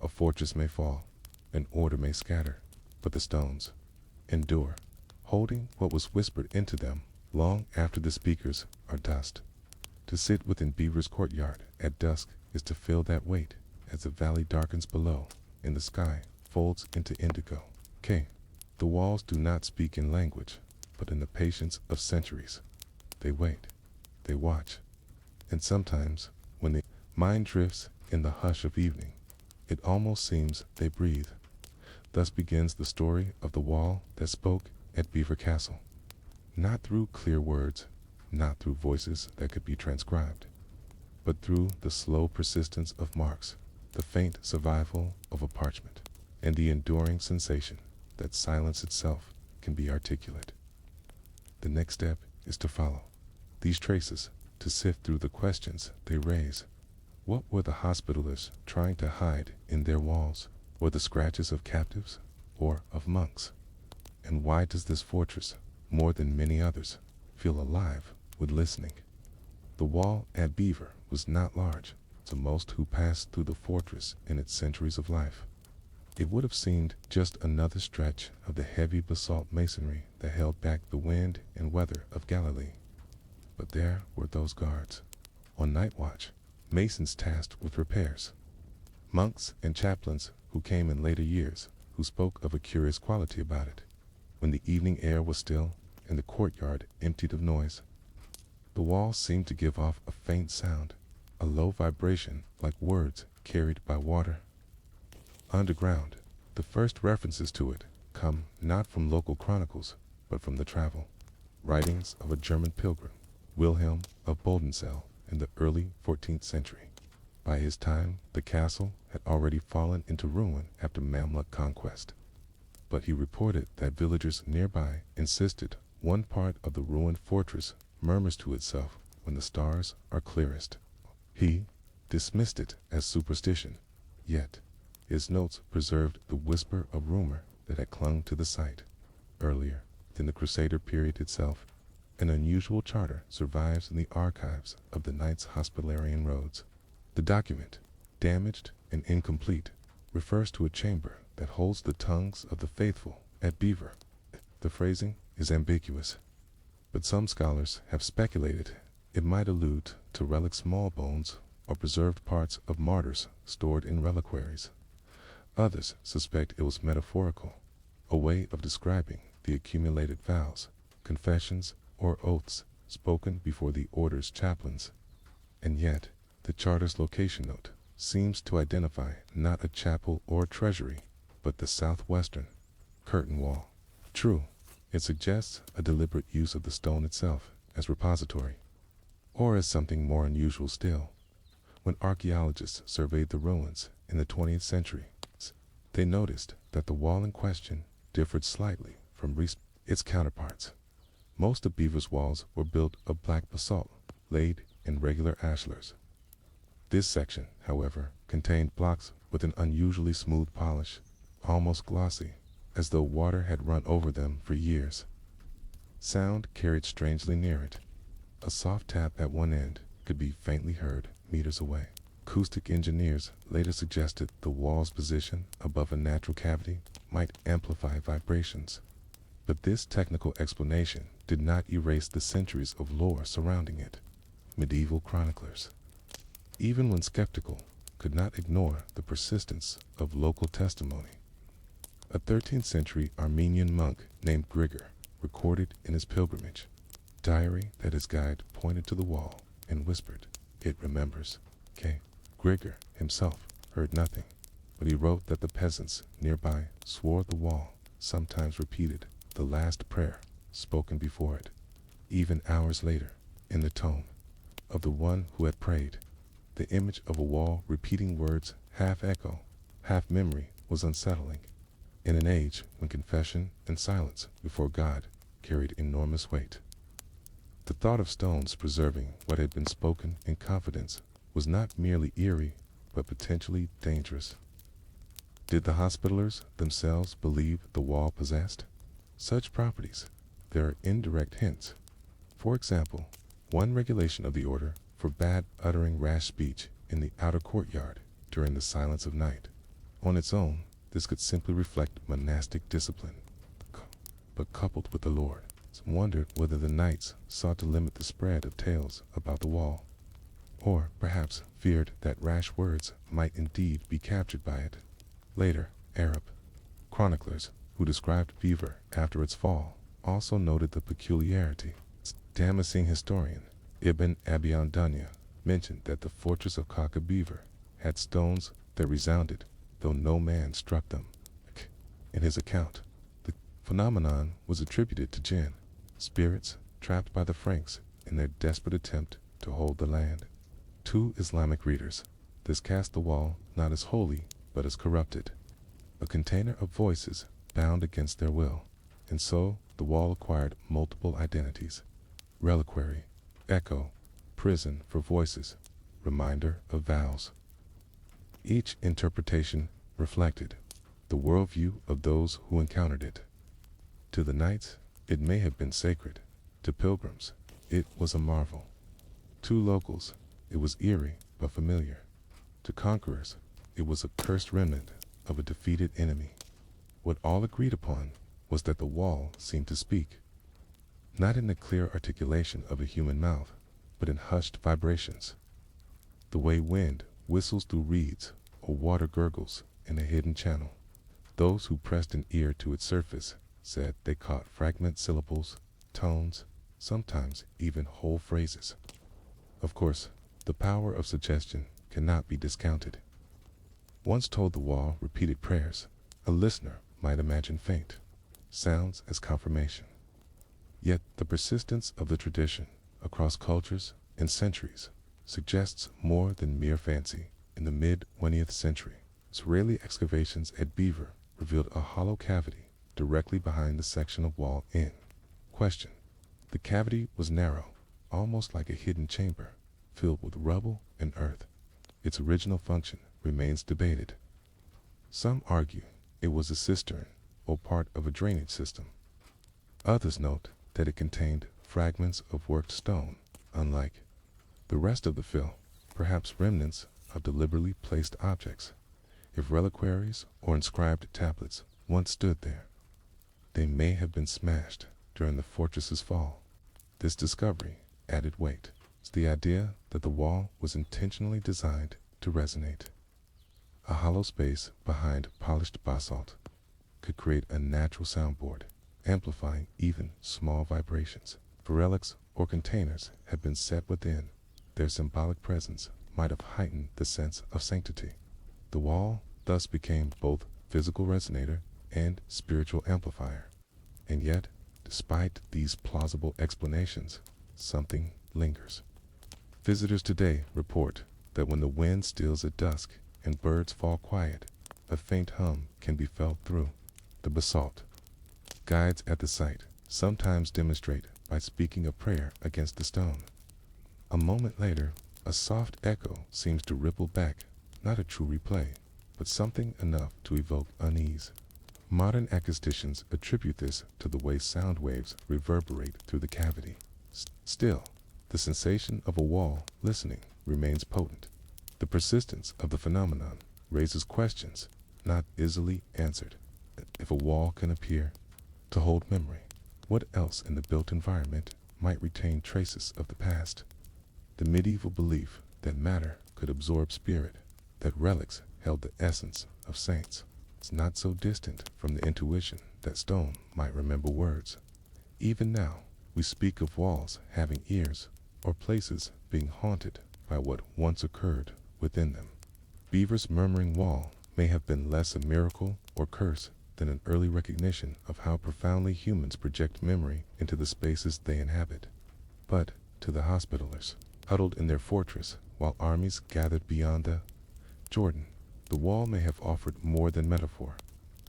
A fortress may fall, an order may scatter, but the stones endure, holding what was whispered into them long after the speakers are dust. To sit within Beaver's courtyard at dusk is to feel that weight as the valley darkens below and the sky folds into indigo. The walls do not speak in language, but in the patience of centuries. They wait, they watch, and sometimes, when the mind drifts in the hush of evening, it almost seems they breathe. Thus begins the story of the wall that spoke at Beaver Castle. Not through clear words, not through voices that could be transcribed, but through the slow persistence of marks, the faint survival of a parchment, and the enduring sensation that silence itself can be articulate. The next step is to follow these traces, to sift through the questions they raise. What were the Hospitallers trying to hide in their walls? Were the scratches of captives or of monks? And why does this fortress, more than many others, feel alive with listening? The wall at Beaver was not large to most who passed through the fortress in its centuries of life. It would have seemed just another stretch of the heavy basalt masonry that held back the wind and weather of Galilee. But there were those guards, on night watch, masons tasked with repairs, monks and chaplains who came in later years, who spoke of a curious quality about it. When the evening air was still and the courtyard emptied of noise, the walls seemed to give off a faint sound, a low vibration like words carried by water. Underground, the first references to it come not from local chronicles, but from the travel writings of a German pilgrim, Wilhelm of Boldensel, in the early 14th century. By his time, the castle had already fallen into ruin after Mamluk conquest. But he reported that villagers nearby insisted one part of the ruined fortress murmurs to itself when the stars are clearest. He dismissed it as superstition, yet his notes preserved the whisper of rumor that had clung to the site. Earlier than the Crusader period itself, an unusual charter survives in the archives of the Knights Hospitallarian Roads. The document, damaged and incomplete, refers to a chamber that holds the tongues of the faithful at Beaver. The phrasing is ambiguous, but some scholars have speculated it might allude to relic small bones or preserved parts of martyrs stored in reliquaries. Others suspect it was metaphorical, a way of describing the accumulated vows, confessions, or oaths spoken before the order's chaplains. And yet, the charter's location note seems to identify not a chapel or treasury, but the southwestern curtain wall. True, it suggests a deliberate use of the stone itself as repository, or as something more unusual still. When archaeologists surveyed the ruins in the 20th century, they noticed that the wall in question differed slightly from its counterparts. Most of Beaver's walls were built of black basalt, laid in regular ashlars. This section, however, contained blocks with an unusually smooth polish, almost glossy, as though water had run over them for years. Sound carried strangely near it. A soft tap at one end could be faintly heard meters away. Acoustic engineers later suggested the wall's position above a natural cavity might amplify vibrations. But this technical explanation did not erase the centuries of lore surrounding it. Medieval chroniclers, even when skeptical, could not ignore the persistence of local testimony. A 13th century Armenian monk named Grigor recorded in his pilgrimage diary that his guide pointed to the wall and whispered, "It remembers." Grigor himself heard nothing, but he wrote that the peasants nearby swore the wall sometimes repeated the last prayer spoken before it. Even hours later, in the tome of the one who had prayed, the image of a wall repeating words half echo, half memory was unsettling. In an age when confession and silence before God carried enormous weight, the thought of stones preserving what had been spoken in confidence was not merely eerie, but potentially dangerous. Did the Hospitallers themselves believe the wall possessed such properties? There are indirect hints. For example, one regulation of the order forbade uttering rash speech in the outer courtyard during the silence of night. On its own, this could simply reflect monastic discipline. But coupled with the Lord, some wondered whether the knights sought to limit the spread of tales about the wall, or perhaps feared that rash words might indeed be captured by it. Later, Arab chroniclers who described Beaver after its fall also noted the peculiarity. Damascene historian Ibn Abi al-Dunya mentioned that the fortress of Kaka Beaver had stones that resounded, though no man struck them. In his account, the phenomenon was attributed to jinn, spirits trapped by the Franks in their desperate attempt to hold the land. To Islamic readers, this cast the wall not as holy, but as corrupted, a container of voices bound against their will, and so the wall acquired multiple identities: reliquary, echo, prison for voices, reminder of vows. Each interpretation reflected the worldview of those who encountered it. To the knights, it may have been sacred. To pilgrims, it was a marvel. To locals, it was eerie but familiar. To conquerors, it was a cursed remnant of a defeated enemy. What all agreed upon was that the wall seemed to speak, not in the clear articulation of a human mouth, but in hushed vibrations. The way wind whistles through reeds or water gurgles in a hidden channel. Those who pressed an ear to its surface said they caught fragment syllables, tones, sometimes even whole phrases. Of course, the power of suggestion cannot be discounted. Once told the wall repeated prayers, a listener might imagine faint sounds as confirmation. Yet the persistence of the tradition across cultures and centuries suggests more than mere fancy. In the mid-20th century, Israeli excavations at Beaver revealed a hollow cavity directly behind the section of wall in question. The cavity was narrow, almost like a hidden chamber, filled with rubble and earth. Its original function remains debated. Some argue it was a cistern or part of a drainage system. Others note that it contained fragments of worked stone, unlike the rest of the fill, perhaps remnants of deliberately placed objects. If reliquaries or inscribed tablets once stood there, they may have been smashed during the fortress's fall. This discovery added weight. It's the idea that the wall was intentionally designed to resonate. A hollow space behind polished basalt could create a natural soundboard, amplifying even small vibrations. If relics or containers had been set within, their symbolic presence might have heightened the sense of sanctity. The wall thus became both physical resonator and spiritual amplifier. And yet, despite these plausible explanations, something lingers. Visitors today report that when the wind stills at dusk and birds fall quiet, a faint hum can be felt through the basalt. Guides at the site sometimes demonstrate by speaking a prayer against the stone. A moment later, a soft echo seems to ripple back, not a true replay, but something enough to evoke unease. Modern acousticians attribute this to the way sound waves reverberate through the cavity. Still, the sensation of a wall listening remains potent. The persistence of the phenomenon raises questions not easily answered. If a wall can appear to hold memory, what else in the built environment might retain traces of the past? The medieval belief that matter could absorb spirit, that relics held the essence of saints, is not so distant from the intuition that stone might remember words. Even now, we speak of walls having ears, or places being haunted by what once occurred within them. Beaver's murmuring wall may have been less a miracle or curse than an early recognition of how profoundly humans project memory into the spaces they inhabit. But to the Hospitallers, huddled in their fortress while armies gathered beyond the Jordan, the wall may have offered more than metaphor.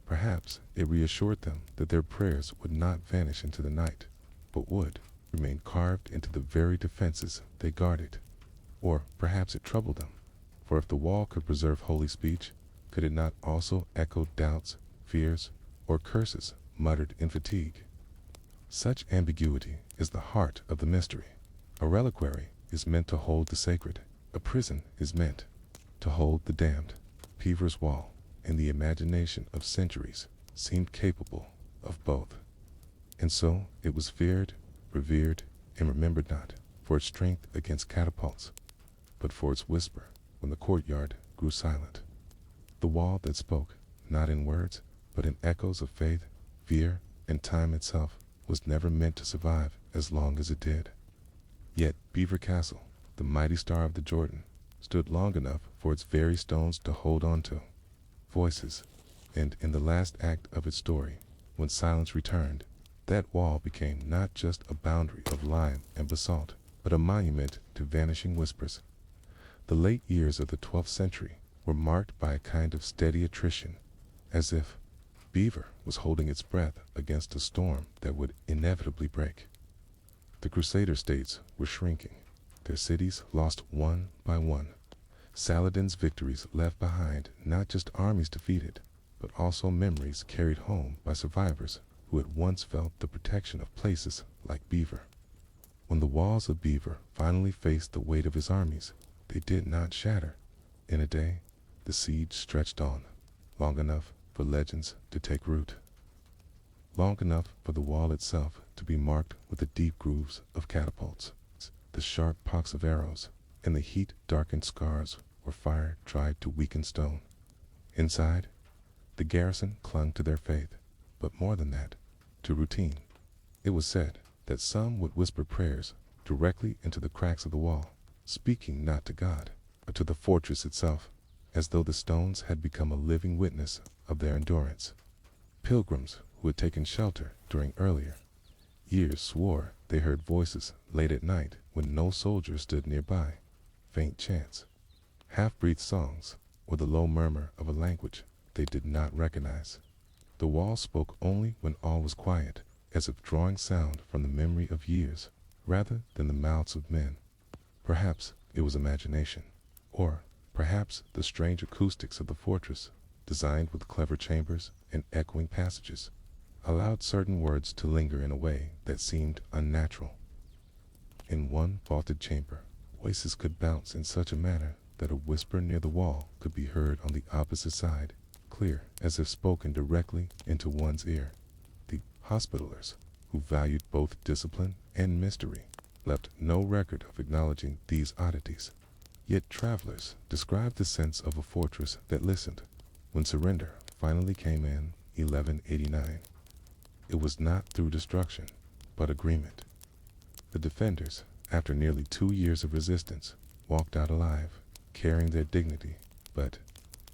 Perhaps it reassured them that their prayers would not vanish into the night, but would remain carved into the very defenses they guarded. Or perhaps it troubled them, for if the wall could preserve holy speech, could it not also echo doubts, fears, or curses muttered in fatigue? Such ambiguity is the heart of the mystery. A reliquary is meant to hold the sacred. A prison is meant to hold the damned. Beaver's wall, in the imagination of centuries, seemed capable of both. And so it was feared, revered, and remembered not for its strength against catapults, but for its whisper when the courtyard grew silent. The wall that spoke, not in words, but in echoes of faith, fear, and time itself, was never meant to survive as long as it did. Yet Beaver Castle, the mighty star of the Jordan, stood long enough for its very stones to hold on to. Voices, and in the last act of its story, when silence returned, that wall became not just a boundary of lime and basalt, but a monument to vanishing whispers. The late years of the 12th century were marked by a kind of steady attrition, as if Beaver was holding its breath against a storm that would inevitably break. The Crusader states were shrinking, their cities lost one by one. Saladin's victories left behind not just armies defeated, but also memories carried home by survivors who had once felt the protection of places like Beaver. When the walls of Beaver finally faced the weight of his armies, they did not shatter. In a day, the siege stretched on, long enough for legends to take root. Long enough for the wall itself to be marked with the deep grooves of catapults, the sharp pocks of arrows, and the heat-darkened scars where fire tried to weaken stone. Inside, the garrison clung to their faith, but more than that, to routine. It was said that some would whisper prayers directly into the cracks of the wall, speaking not to God, but to the fortress itself, as though the stones had become a living witness of their endurance. Pilgrims who had taken shelter during earlier years swore they heard voices late at night when no soldier stood nearby, faint chants, half-breathed songs, or the low murmur of a language they did not recognize. The wall spoke only when all was quiet, as if drawing sound from the memory of years rather than the mouths of men. Perhaps it was imagination, or perhaps the strange acoustics of the fortress, designed with clever chambers and echoing passages, allowed certain words to linger in a way that seemed unnatural. In one vaulted chamber, voices could bounce in such a manner that a whisper near the wall could be heard on the opposite side, clear as if spoken directly into one's ear. The Hospitallers, who valued both discipline and mystery, left no record of acknowledging these oddities. Yet travelers described the sense of a fortress that listened. When surrender finally came in 1189, it was not through destruction, but agreement. The defenders, after nearly 2 years of resistance, walked out alive, carrying their dignity, but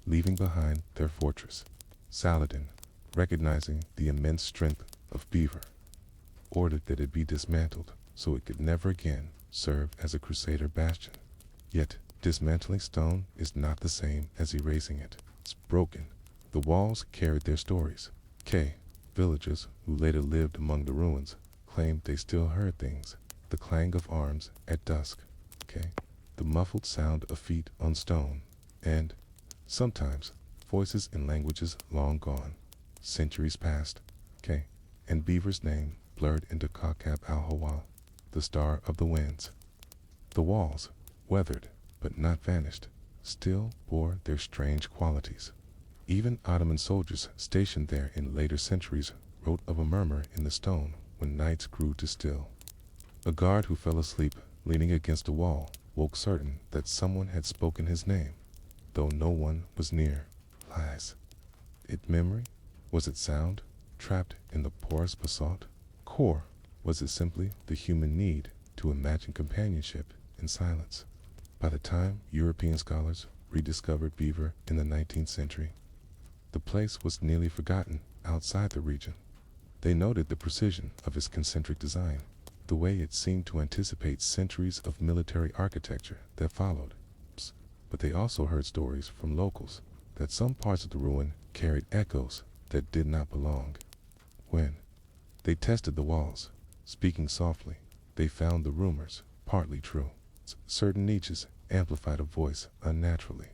leaving behind their fortress. Saladin, recognizing the immense strength of Beaver, ordered that it be dismantled so it could never again serve as a Crusader bastion. Yet, dismantling stone is not the same as erasing it. It's broken. The walls carried their stories. Villagers who later lived among the ruins claimed they still heard things: the clang of arms at dusk, the muffled sound of feet on stone, and sometimes voices in languages long gone. Centuries passed, and Beaver's name blurred into Kakab al-Hawal, the star of the winds. The walls, weathered but not vanished, still bore their strange qualities. Even Ottoman soldiers stationed there in later centuries wrote of a murmur in the stone when nights grew to still. A guard who fell asleep leaning against a wall woke certain that someone had spoken his name, though no one was near. Lies. It memory? Was it sound, trapped in the porous basalt core? Was it simply the human need to imagine companionship in silence? By the time European scholars rediscovered Beaver in the 19th century, the place was nearly forgotten outside the region. They noted the precision of its concentric design, the way it seemed to anticipate centuries of military architecture that followed. But they also heard stories from locals that some parts of the ruin carried echoes that did not belong. When they tested the walls, speaking softly, they found the rumors partly true. Certain niches amplified a voice unnaturally.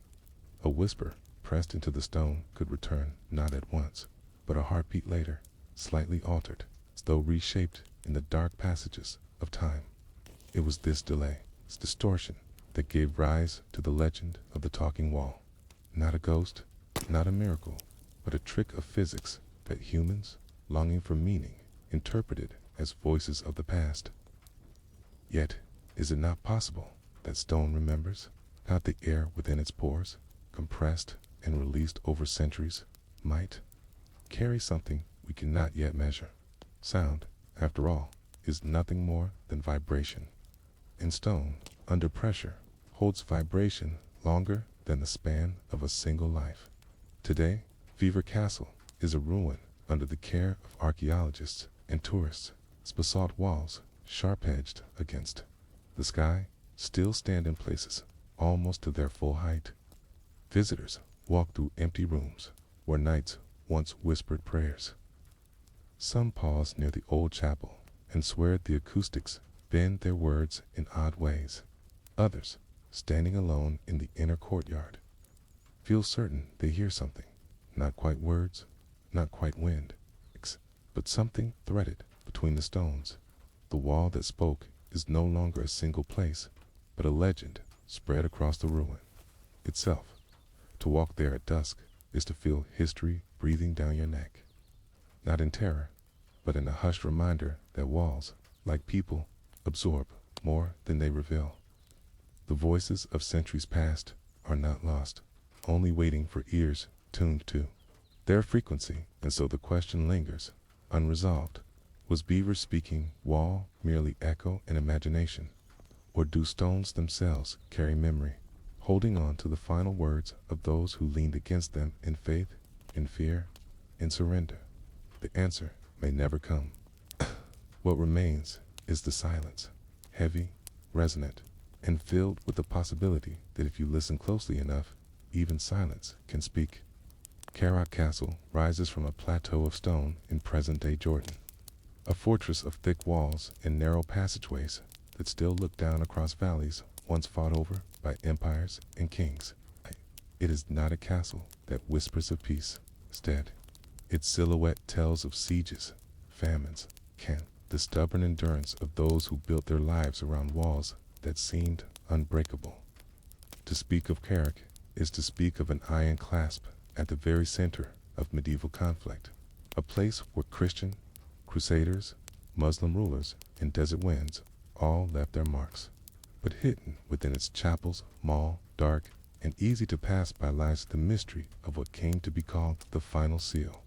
A whisper pressed into the stone could return not at once, but a heartbeat later, slightly altered, as though reshaped in the dark passages of time. It was this delay, this distortion, that gave rise to the legend of the talking wall. Not a ghost, not a miracle, but a trick of physics that humans, longing for meaning, interpreted as voices of the past. Yet, is it not possible that stone remembers? Not the air within its pores, compressed and released over centuries, might carry something we cannot yet measure. Sound, after all, is nothing more than vibration. And stone, under pressure, holds vibration longer than the span of a single life. Today, Beaver Castle is a ruin under the care of archaeologists and tourists. Its basalt walls, sharp-edged against the sky, still stand in places almost to their full height. Visitors walk through empty rooms where knights once whispered prayers. Some pause near the old chapel and swear the acoustics bend their words in odd ways. Others, standing alone in the inner courtyard, feel certain they hear something. Not quite words, not quite wind, but something threaded between the stones. The wall that spoke is no longer a single place, but a legend spread across the ruin itself. To walk there at dusk is to feel history breathing down your neck. Not in terror, but in a hushed reminder that walls, like people, absorb more than they reveal. The voices of centuries past are not lost, only waiting for ears tuned to their frequency. And so the question lingers, unresolved. Was Beaver's speaking wall merely echo and imagination? Or do stones themselves carry memory, holding on to the final words of those who leaned against them in faith, in fear, in surrender? The answer may never come. What remains is the silence, heavy, resonant, and filled with the possibility that if you listen closely enough, even silence can speak. Karak Castle rises from a plateau of stone in present-day Jordan, a fortress of thick walls and narrow passageways that still look down across valleys once fought over by empires and kings. It is not a castle that whispers of peace. Instead, its silhouette tells of sieges, famines, the stubborn endurance of those who built their lives around walls that seemed unbreakable. To speak of Karak is to speak of an iron clasp at the very center of medieval conflict, a place where Christian, Crusaders, Muslim rulers, and desert winds all left their marks. But hidden within its chapels, small, dark, and easy to pass by lies the mystery of what came to be called the final seal.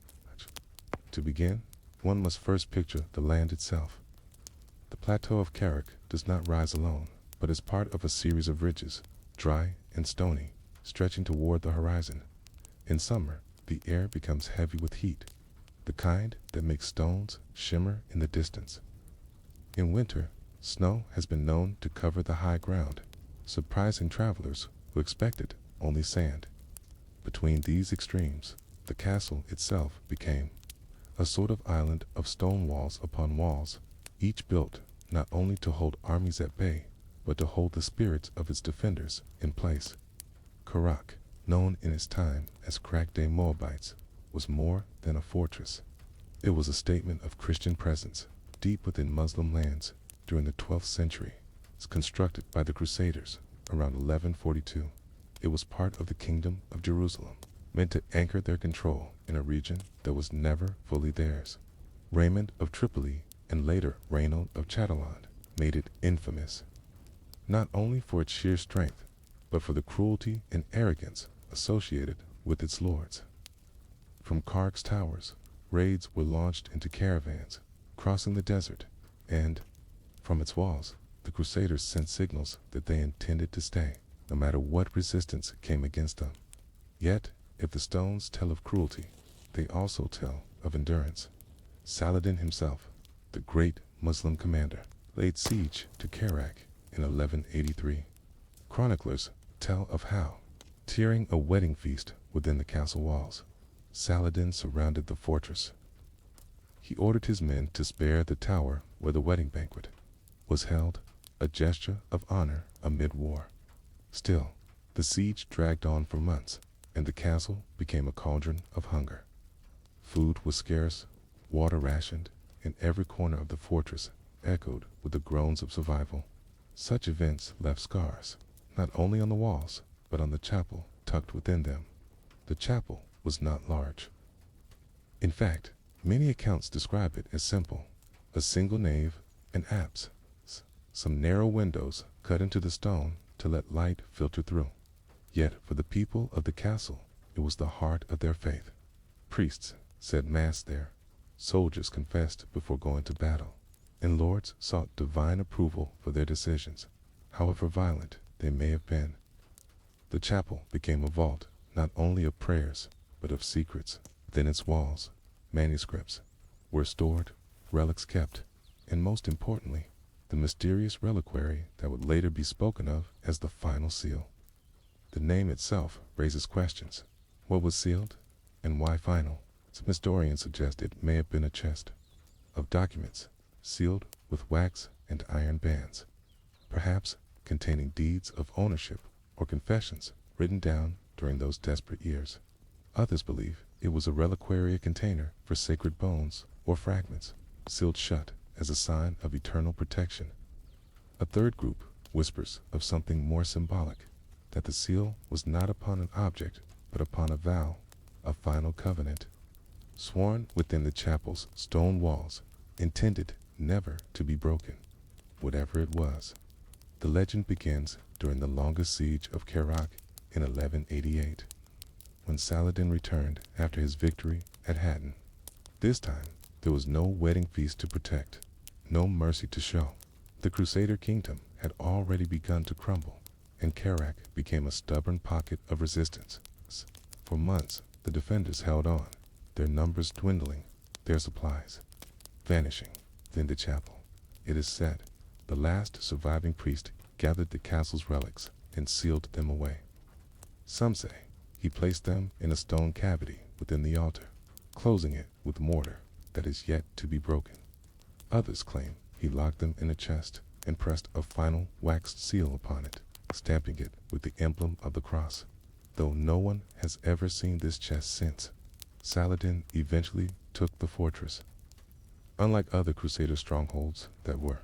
To begin, one must first picture the land itself. The plateau of Karak does not rise alone, but is part of a series of ridges, dry and stony, stretching toward the horizon. In summer, the air becomes heavy with heat, the kind that makes stones shimmer in the distance. In winter, snow has been known to cover the high ground, surprising travelers who expected only sand. Between these extremes, the castle itself became a sort of island of stone walls upon walls, each built not only to hold armies at bay, but to hold the spirits of its defenders in place. Karak, known in its time as Crackday Moabites, was more than a fortress. It was a statement of Christian presence deep within Muslim lands during the 12th century. It's constructed by the Crusaders around 1142. It was part of the Kingdom of Jerusalem, meant to anchor their control in a region that was never fully theirs. Raymond of Tripoli and later Reynold of Chatillon made it infamous, not only for its sheer strength, but for the cruelty and arrogance associated with its lords. From Karak's towers, raids were launched into caravans, crossing the desert, and, from its walls, the Crusaders sent signals that they intended to stay, no matter what resistance came against them. Yet, if the stones tell of cruelty, they also tell of endurance. Saladin himself, the great Muslim commander, laid siege to Karak in 1183. Chroniclers tell of how, during a wedding feast within the castle walls, Saladin surrounded the fortress. He ordered his men to spare the tower where the wedding banquet was held, a gesture of honor amid war. Still, the siege dragged on for months, and the castle became a cauldron of hunger. Food was scarce, water rationed, and every corner of the fortress echoed with the groans of survival. Such events left scars, not only on the walls, but on the chapel tucked within them. The chapel was not large. In fact, many accounts describe it as simple: a single nave and apse, some narrow windows cut into the stone to let light filter through. Yet for the people of the castle, it was the heart of their faith. Priests said mass there, soldiers confessed before going to battle, and lords sought divine approval for their decisions, however violent they may have been. The chapel became a vault not only of prayers, but of secrets. Within its walls, manuscripts were stored, relics kept, and most importantly, the mysterious reliquary that would later be spoken of as the final seal. The name itself raises questions. What was sealed, and why final? Some historians suggest it may have been a chest of documents sealed with wax and iron bands. Perhaps containing deeds of ownership or confessions written down during those desperate years. Others believe it was a reliquary container for sacred bones or fragments, sealed shut as a sign of eternal protection. A third group whispers of something more symbolic, that the seal was not upon an object, but upon a vow, a final covenant, sworn within the chapel's stone walls, intended never to be broken, whatever it was. The legend begins during the longest siege of Kerak in 1188, when Saladin returned after his victory at Hattin. This time, there was no wedding feast to protect, no mercy to show. The Crusader kingdom had already begun to crumble, and Kerak became a stubborn pocket of resistance. For months, the defenders held on, their numbers dwindling, their supplies vanishing. Then the chapel. It is said, the last surviving priest gathered the castle's relics and sealed them away. Some say he placed them in a stone cavity within the altar, closing it with mortar that is yet to be broken. Others claim he locked them in a chest and pressed a final waxed seal upon it, stamping it with the emblem of the cross. Though no one has ever seen this chest since, Saladin eventually took the fortress. Unlike other Crusader strongholds that were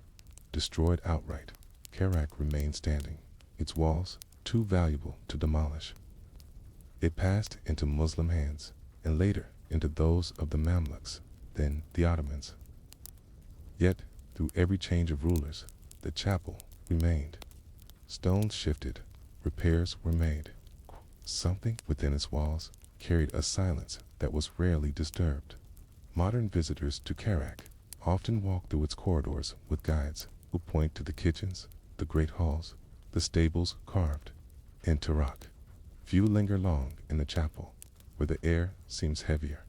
destroyed outright, Kerak remained standing, its walls too valuable to demolish. It passed into Muslim hands, and later into those of the Mamluks, then the Ottomans. Yet, through every change of rulers, the chapel remained. Stones shifted, repairs were made. Something within its walls carried a silence that was rarely disturbed. Modern visitors to Kerak often walk through its corridors with guides who point to the kitchens, the great halls, the stables carved into rock. Few linger long in the chapel, where the air seems heavier.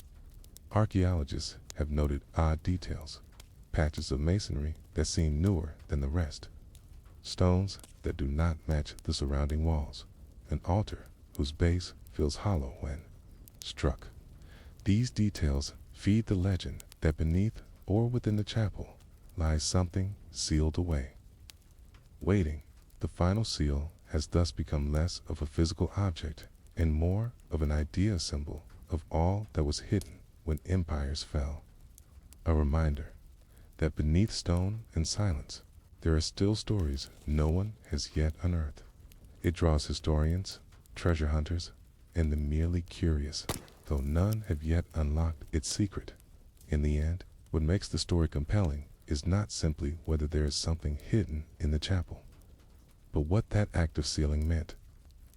Archaeologists have noted odd details, patches of masonry that seem newer than the rest, stones that do not match the surrounding walls, an altar whose base feels hollow when struck. These details feed the legend that beneath or within the chapel lies something sealed away, waiting. The final seal has thus become less of a physical object and more of an idea symbol of all that was hidden when empires fell. A reminder that beneath stone and silence, there are still stories no one has yet unearthed. It draws historians, treasure hunters, and the merely curious, though none have yet unlocked its secret. In the end, what makes the story compelling is not simply whether there is something hidden in the chapel, but what that act of sealing meant.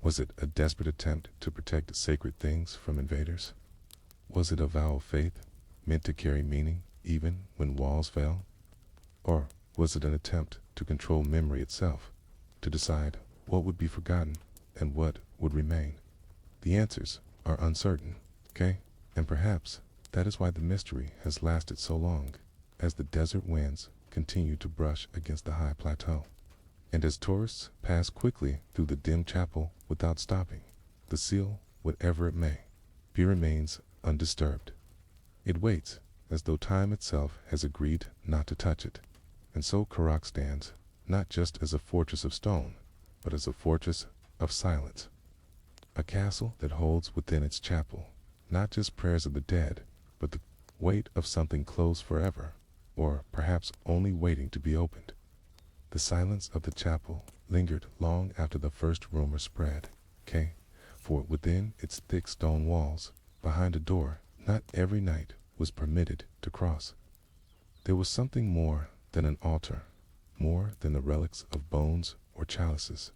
Was it a desperate attempt to protect sacred things from invaders? Was it a vow of faith, meant to carry meaning even when walls fell? Or was it an attempt to control memory itself, to decide what would be forgotten and what would remain? The answers are uncertain, okay? And perhaps that is why the mystery has lasted so long, as the desert winds continue to brush against the high plateau. And as tourists pass quickly through the dim chapel without stopping, the seal, whatever it may be, remains undisturbed. It waits as though time itself has agreed not to touch it. And so Kerak stands, not just as a fortress of stone, but as a fortress of silence. A castle that holds within its chapel not just prayers of the dead, but the weight of something closed forever, or perhaps only waiting to be opened. The silence of the chapel lingered long after the first rumor spread, for within its thick stone walls, behind a door, not every knight was permitted to cross. There was something more than an altar, more than the relics of bones or chalices,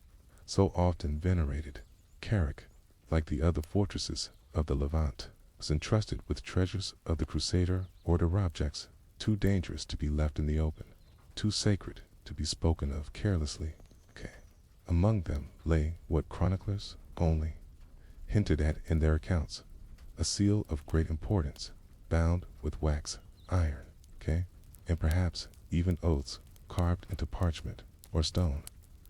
so often venerated. Kerak, like the other fortresses of the Levant, was entrusted with treasures of the Crusader order, objects too dangerous to be left in the open, too sacred to be spoken of carelessly. Among them lay what chroniclers only hinted at in their accounts, a seal of great importance, bound with wax, iron, and perhaps even oaths carved into parchment or stone.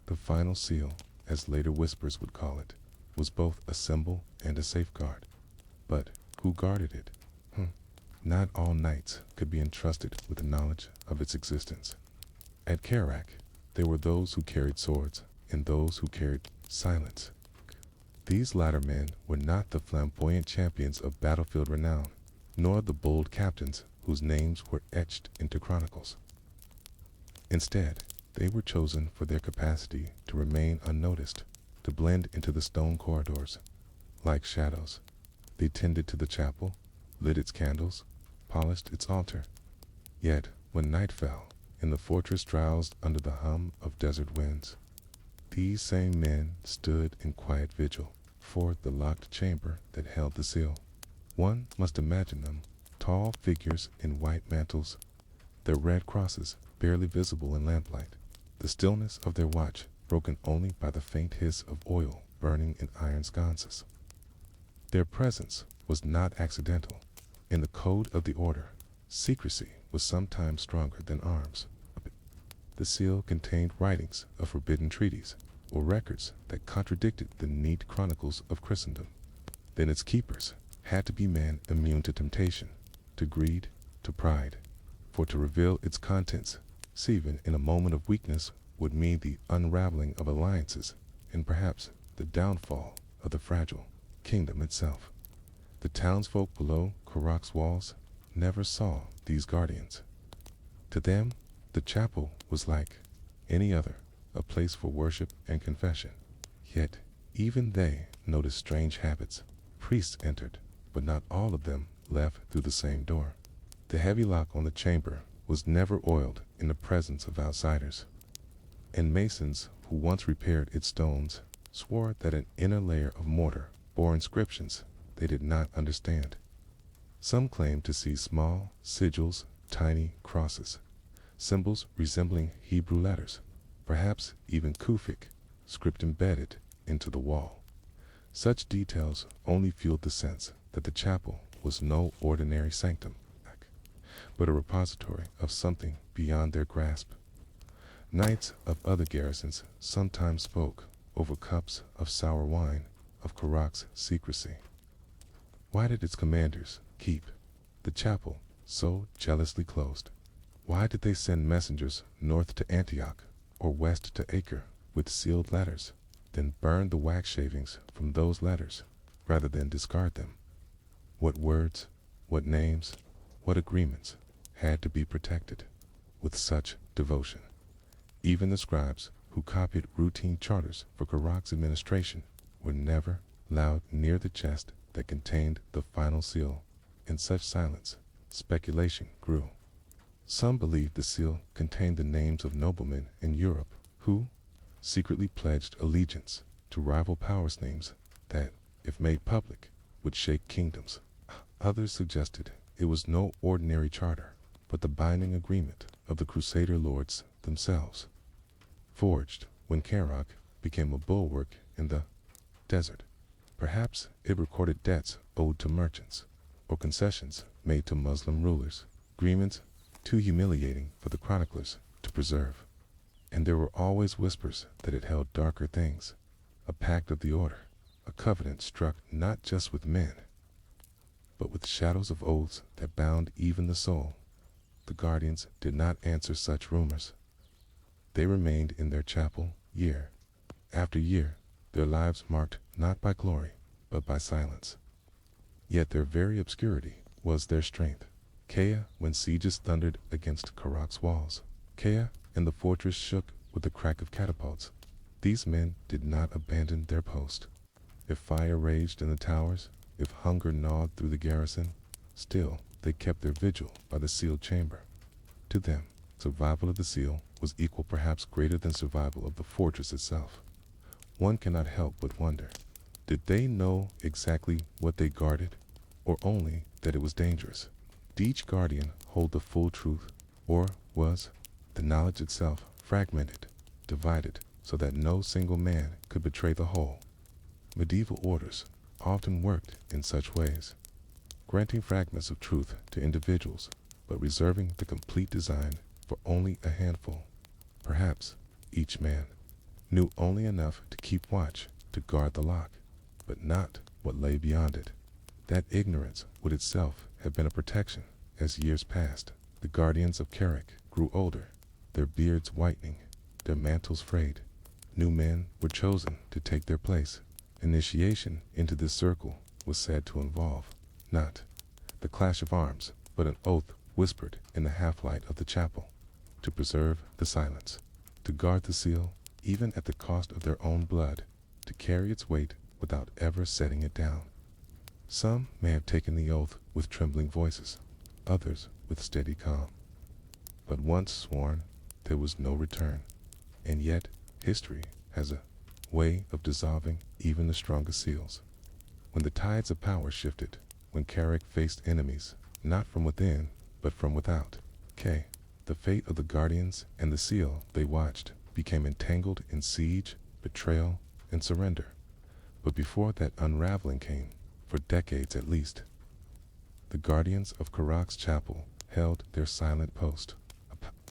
The final seal, as later whispers would call it, was both a symbol and a safeguard. But who guarded it? Not all knights could be entrusted with the knowledge of its existence. At Kerak, there were those who carried swords and those who carried silence. These latter men were not the flamboyant champions of battlefield renown, nor the bold captains whose names were etched into chronicles. Instead, they were chosen for their capacity to remain unnoticed, to blend into the stone corridors. Like shadows, they tended to the chapel, lit its candles, polished its altar. Yet, when night fell, and the fortress drowsed under the hum of desert winds, these same men stood in quiet vigil for the locked chamber that held the seal. One must imagine them, tall figures in white mantles, their red crosses barely visible in lamplight, the stillness of their watch broken only by the faint hiss of oil burning in iron sconces. Their presence was not accidental. In the code of the order, secrecy was sometimes stronger than arms. The seal contained writings of forbidden treaties, or records that contradicted the neat chronicles of Christendom. Then its keepers had to be men immune to temptation, to greed, to pride, for to reveal its contents, even in a moment of weakness, would mean the unraveling of alliances, and perhaps the downfall of the fragile kingdom itself. The townsfolk below Karak's walls never saw these guardians. To them, the chapel was like any other, a place for worship and confession. Yet, even they noticed strange habits. Priests entered, but not all of them left through the same door. The heavy lock on the chamber was never oiled in the presence of outsiders, and masons who once repaired its stones swore that an inner layer of mortar bore inscriptions they did not understand. Some claimed to see small sigils, tiny crosses, symbols resembling Hebrew letters, perhaps even Kufic, script embedded into the wall. Such details only fueled the sense that the chapel was no ordinary sanctum, but a repository of something beyond their grasp. Knights of other garrisons sometimes spoke over cups of sour wine of Karak's secrecy. Why did its commanders keep the chapel so jealously closed? Why did they send messengers north to Antioch or west to Acre with sealed letters, then burn the wax shavings from those letters rather than discard them? What words, what names, what agreements had to be protected with such devotion? Even the scribes who copied routine charters for Karak's administration were never allowed near the chest that contained the final seal. In such silence, speculation grew. Some believed the seal contained the names of noblemen in Europe who secretly pledged allegiance to rival powers, names that, if made public, would shake kingdoms. Others suggested it was no ordinary charter, but the binding agreement of the Crusader lords themselves, forged when Karak became a bulwark in the desert. Perhaps it recorded debts owed to merchants, or concessions made to Muslim rulers, agreements too humiliating for the chroniclers to preserve. And there were always whispers that it held darker things, a pact of the order, a covenant struck not just with men, but with shadows of oaths that bound even the soul. The guardians did not answer such rumors. They remained in their chapel year after year, their lives marked not by glory, but by silence. Yet their very obscurity was their strength. Kea, when sieges thundered against Karak's walls. Kea, and the fortress shook with the crack of catapults. These men did not abandon their post. If fire raged in the towers, if hunger gnawed through the garrison, still they kept their vigil by the sealed chamber. To them, survival of the seal was equal, perhaps greater than survival of the fortress itself. One cannot help but wonder, did they know exactly what they guarded, or only that it was dangerous? Did each guardian hold the full truth, or was the knowledge itself fragmented, divided, so that no single man could betray the whole? Medieval orders often worked in such ways, granting fragments of truth to individuals, but reserving the complete design for only a handful. Perhaps each man knew only enough to keep watch, to guard the lock, but not what lay beyond it. That ignorance would itself have been a protection. As years passed, the guardians of Karak grew older, their beards whitening, their mantles frayed. New men were chosen to take their place. Initiation into this circle was said to involve not the clash of arms, but an oath whispered in the half-light of the chapel, to preserve the silence, to guard the seal even at the cost of their own blood, to carry its weight without ever setting it down. Some may have taken the oath with trembling voices, others with steady calm. But once sworn, there was no return. And yet, history has a way of dissolving even the strongest seals. When the tides of power shifted, when Carrick faced enemies, not from within, but from without, the fate of the Guardians and the seal they watched became entangled in siege, betrayal, and surrender. But before that unraveling came, for decades at least, the Guardians of Carrick's chapel held their silent post,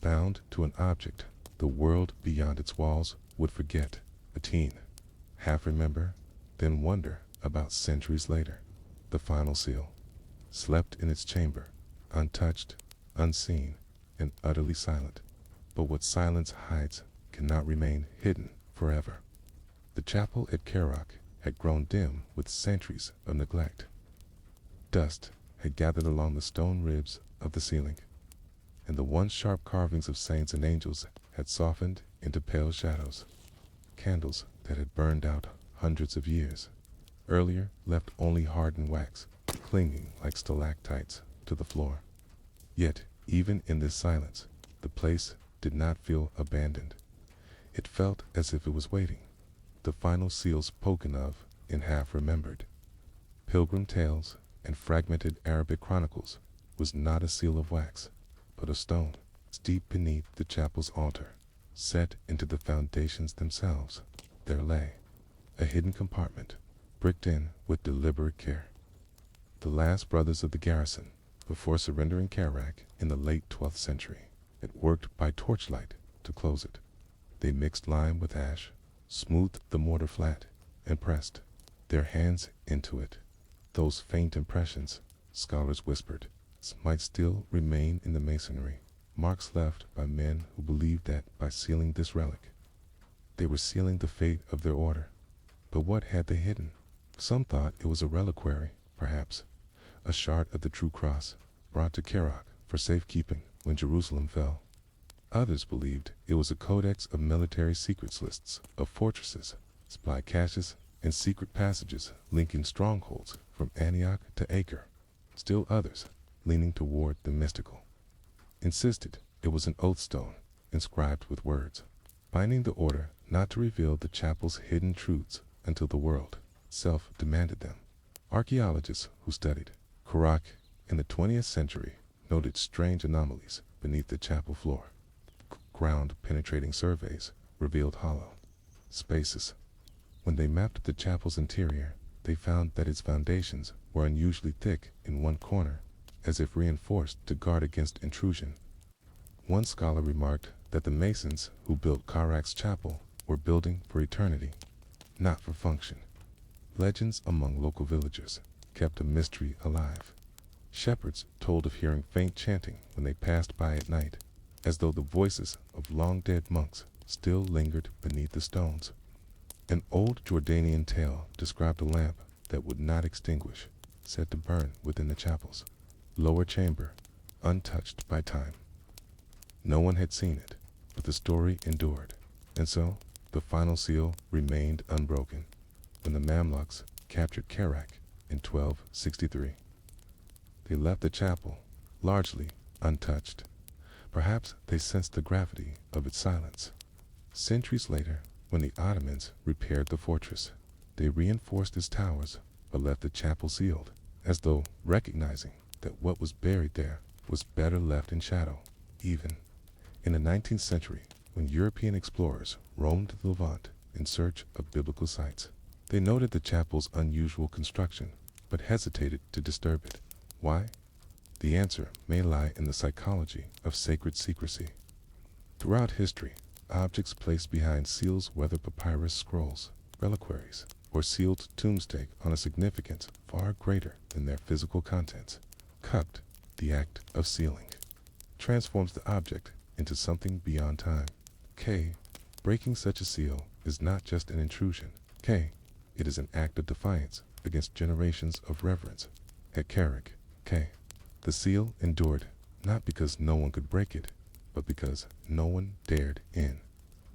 bound to an object the world beyond its walls would forget, a teen, half remember, then wonder about centuries later. The final seal slept in its chamber, untouched, unseen, and utterly silent. But what silence hides cannot remain hidden forever. The chapel at Carrick had grown dim with centuries of neglect. Dust had gathered along the stone ribs of the ceiling, and the once sharp carvings of saints and angels had softened into pale shadows. Candles that had burned out hundreds of years earlier left only hardened wax, clinging like stalactites to the floor. Yet, even in this silence, the place did not feel abandoned. It felt as if it was waiting, the final seal spoken of and half remembered. Pilgrim tales and fragmented Arabic chronicles was not a seal of wax, but a stone, deep beneath the chapel's altar, set into the foundations themselves. There lay a hidden compartment, bricked in with deliberate care. The last brothers of the garrison, before surrendering Carrick in the late 12th century, had worked by torchlight to close it. They mixed lime with ash, smoothed the mortar flat, and pressed their hands into it. Those faint impressions, scholars whispered, might still remain in the masonry, marks left by men who believed that by sealing this relic, they were sealing the fate of their order. But what had they hidden? Some thought it was a reliquary, perhaps, a shard of the true cross, brought to Carrick for safekeeping when Jerusalem fell. Others believed it was a codex of military secrets lists of fortresses, supply caches, and secret passages linking strongholds from Antioch to Acre. Still others, leaning toward the mystical, insisted it was an oath stone inscribed with words, binding the order not to reveal the chapel's hidden truths until the world itself demanded them. Archaeologists who studied Carrick in the 20th century noted strange anomalies beneath the chapel floor. Ground-penetrating surveys revealed hollow spaces. When they mapped the chapel's interior, they found that its foundations were unusually thick in one corner, as if reinforced to guard against intrusion. One scholar remarked that the masons who built Carrick's chapel were building for eternity, not for function. Legends among local villagers kept a mystery alive. Shepherds told of hearing faint chanting when they passed by at night, as though the voices of long-dead monks still lingered beneath the stones. An old Jordanian tale described a lamp that would not extinguish, said to burn within the chapel's lower chamber, untouched by time. No one had seen it, but the story endured, and so the final seal remained unbroken when the Mamluks captured Carrick in 1263. They left the chapel largely untouched. Perhaps they sensed the gravity of its silence. Centuries later, when the Ottomans repaired the fortress, they reinforced its towers but left the chapel sealed, as though recognizing that what was buried there was better left in shadow. Even in the 19th century, when European explorers roamed the Levant in search of biblical sites, they noted the chapel's unusual construction, but hesitated to disturb it. Why? The answer may lie in the psychology of sacred secrecy. Throughout history, objects placed behind seals, whether papyrus scrolls, reliquaries, or sealed tombstake on a significance far greater than their physical contents. Cupped, the act of sealing, transforms the object into something beyond time. Breaking such a seal is not just an intrusion. K. It is an act of defiance against generations of reverence. At Carrick, K. The seal endured, not because no one could break it, but because no one dared in.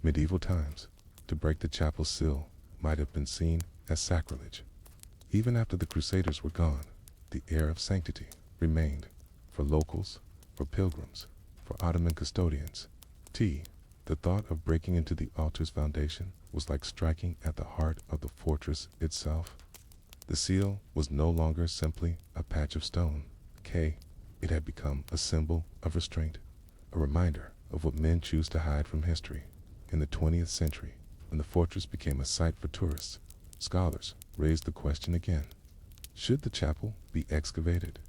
Medieval times, to break the chapel's seal might have been seen as sacrilege. Even after the Crusaders were gone, the air of sanctity remained for locals, for pilgrims, for Ottoman custodians. T. The thought of breaking into the altar's foundation was like striking at the heart of the fortress itself. The seal was no longer simply a patch of stone. K. It had become a symbol of restraint, a reminder of what men choose to hide from history. In the 20th century, when the fortress became a site for tourists, scholars raised the question again. Should the chapel be excavated?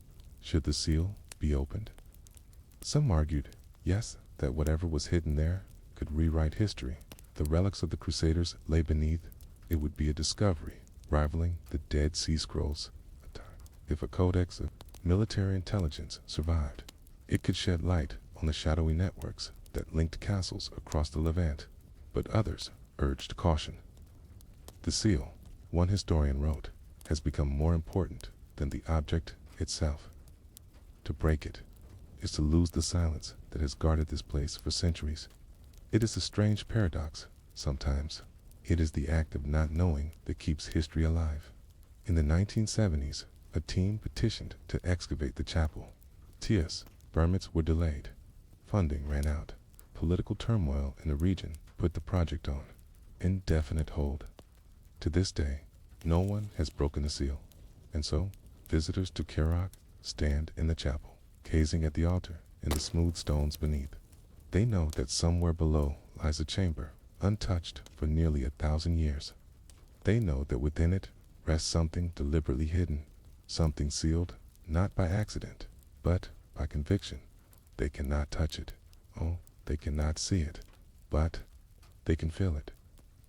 Should the seal be opened? Some argued, yes, that whatever was hidden there could rewrite history. The relics of the Crusaders lay beneath. It would be a discovery, rivaling the Dead Sea Scrolls. If a codex of military intelligence survived, it could shed light on the shadowy networks that linked castles across the Levant. But others urged caution. The seal, one historian wrote, has become more important than the object itself. To break it is to lose the silence that has guarded this place for centuries. It is a strange paradox. Sometimes it is the act of not knowing that keeps history alive. In the 1970s, a team petitioned to excavate the chapel. TS permits were delayed. Funding ran out. Political turmoil in the region put the project on indefinite hold. To this day, no one has broken the seal, and so visitors to Carrick stand in the chapel, gazing at the altar and the smooth stones beneath. They know that somewhere below lies a chamber, untouched for nearly 1,000 years. They know that within it rests something deliberately hidden, something sealed not by accident, but by conviction. They cannot touch it. Oh, they cannot see it, but they can feel it.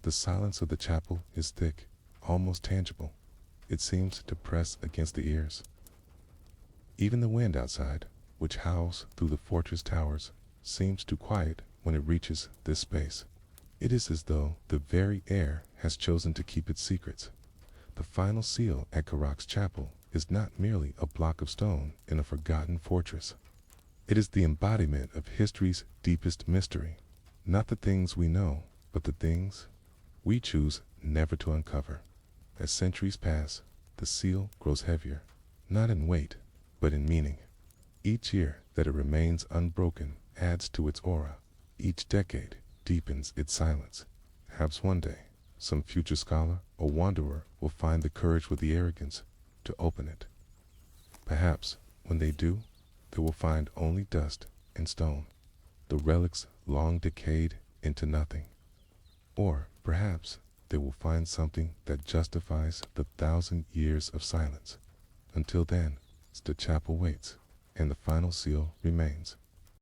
The silence of the chapel is thick, almost tangible. It seems to press against the ears. Even the wind outside, which howls through the fortress towers, seems too quiet when it reaches this space. It is as though the very air has chosen to keep its secrets. The final seal at Carrick's chapel is not merely a block of stone in a forgotten fortress. It is the embodiment of history's deepest mystery. Not the things we know, but the things we choose never to uncover. As centuries pass, the seal grows heavier, not in weight, but in meaning. Each year that it remains unbroken adds to its aura. Each decade deepens its silence. Perhaps one day, some future scholar or wanderer will find the courage with the arrogance to open it. Perhaps, when they do, they will find only dust and stone, the relics long decayed into nothing. Or perhaps they will find something that justifies the 1,000 years of silence. Until then, the chapel waits, and the final seal remains.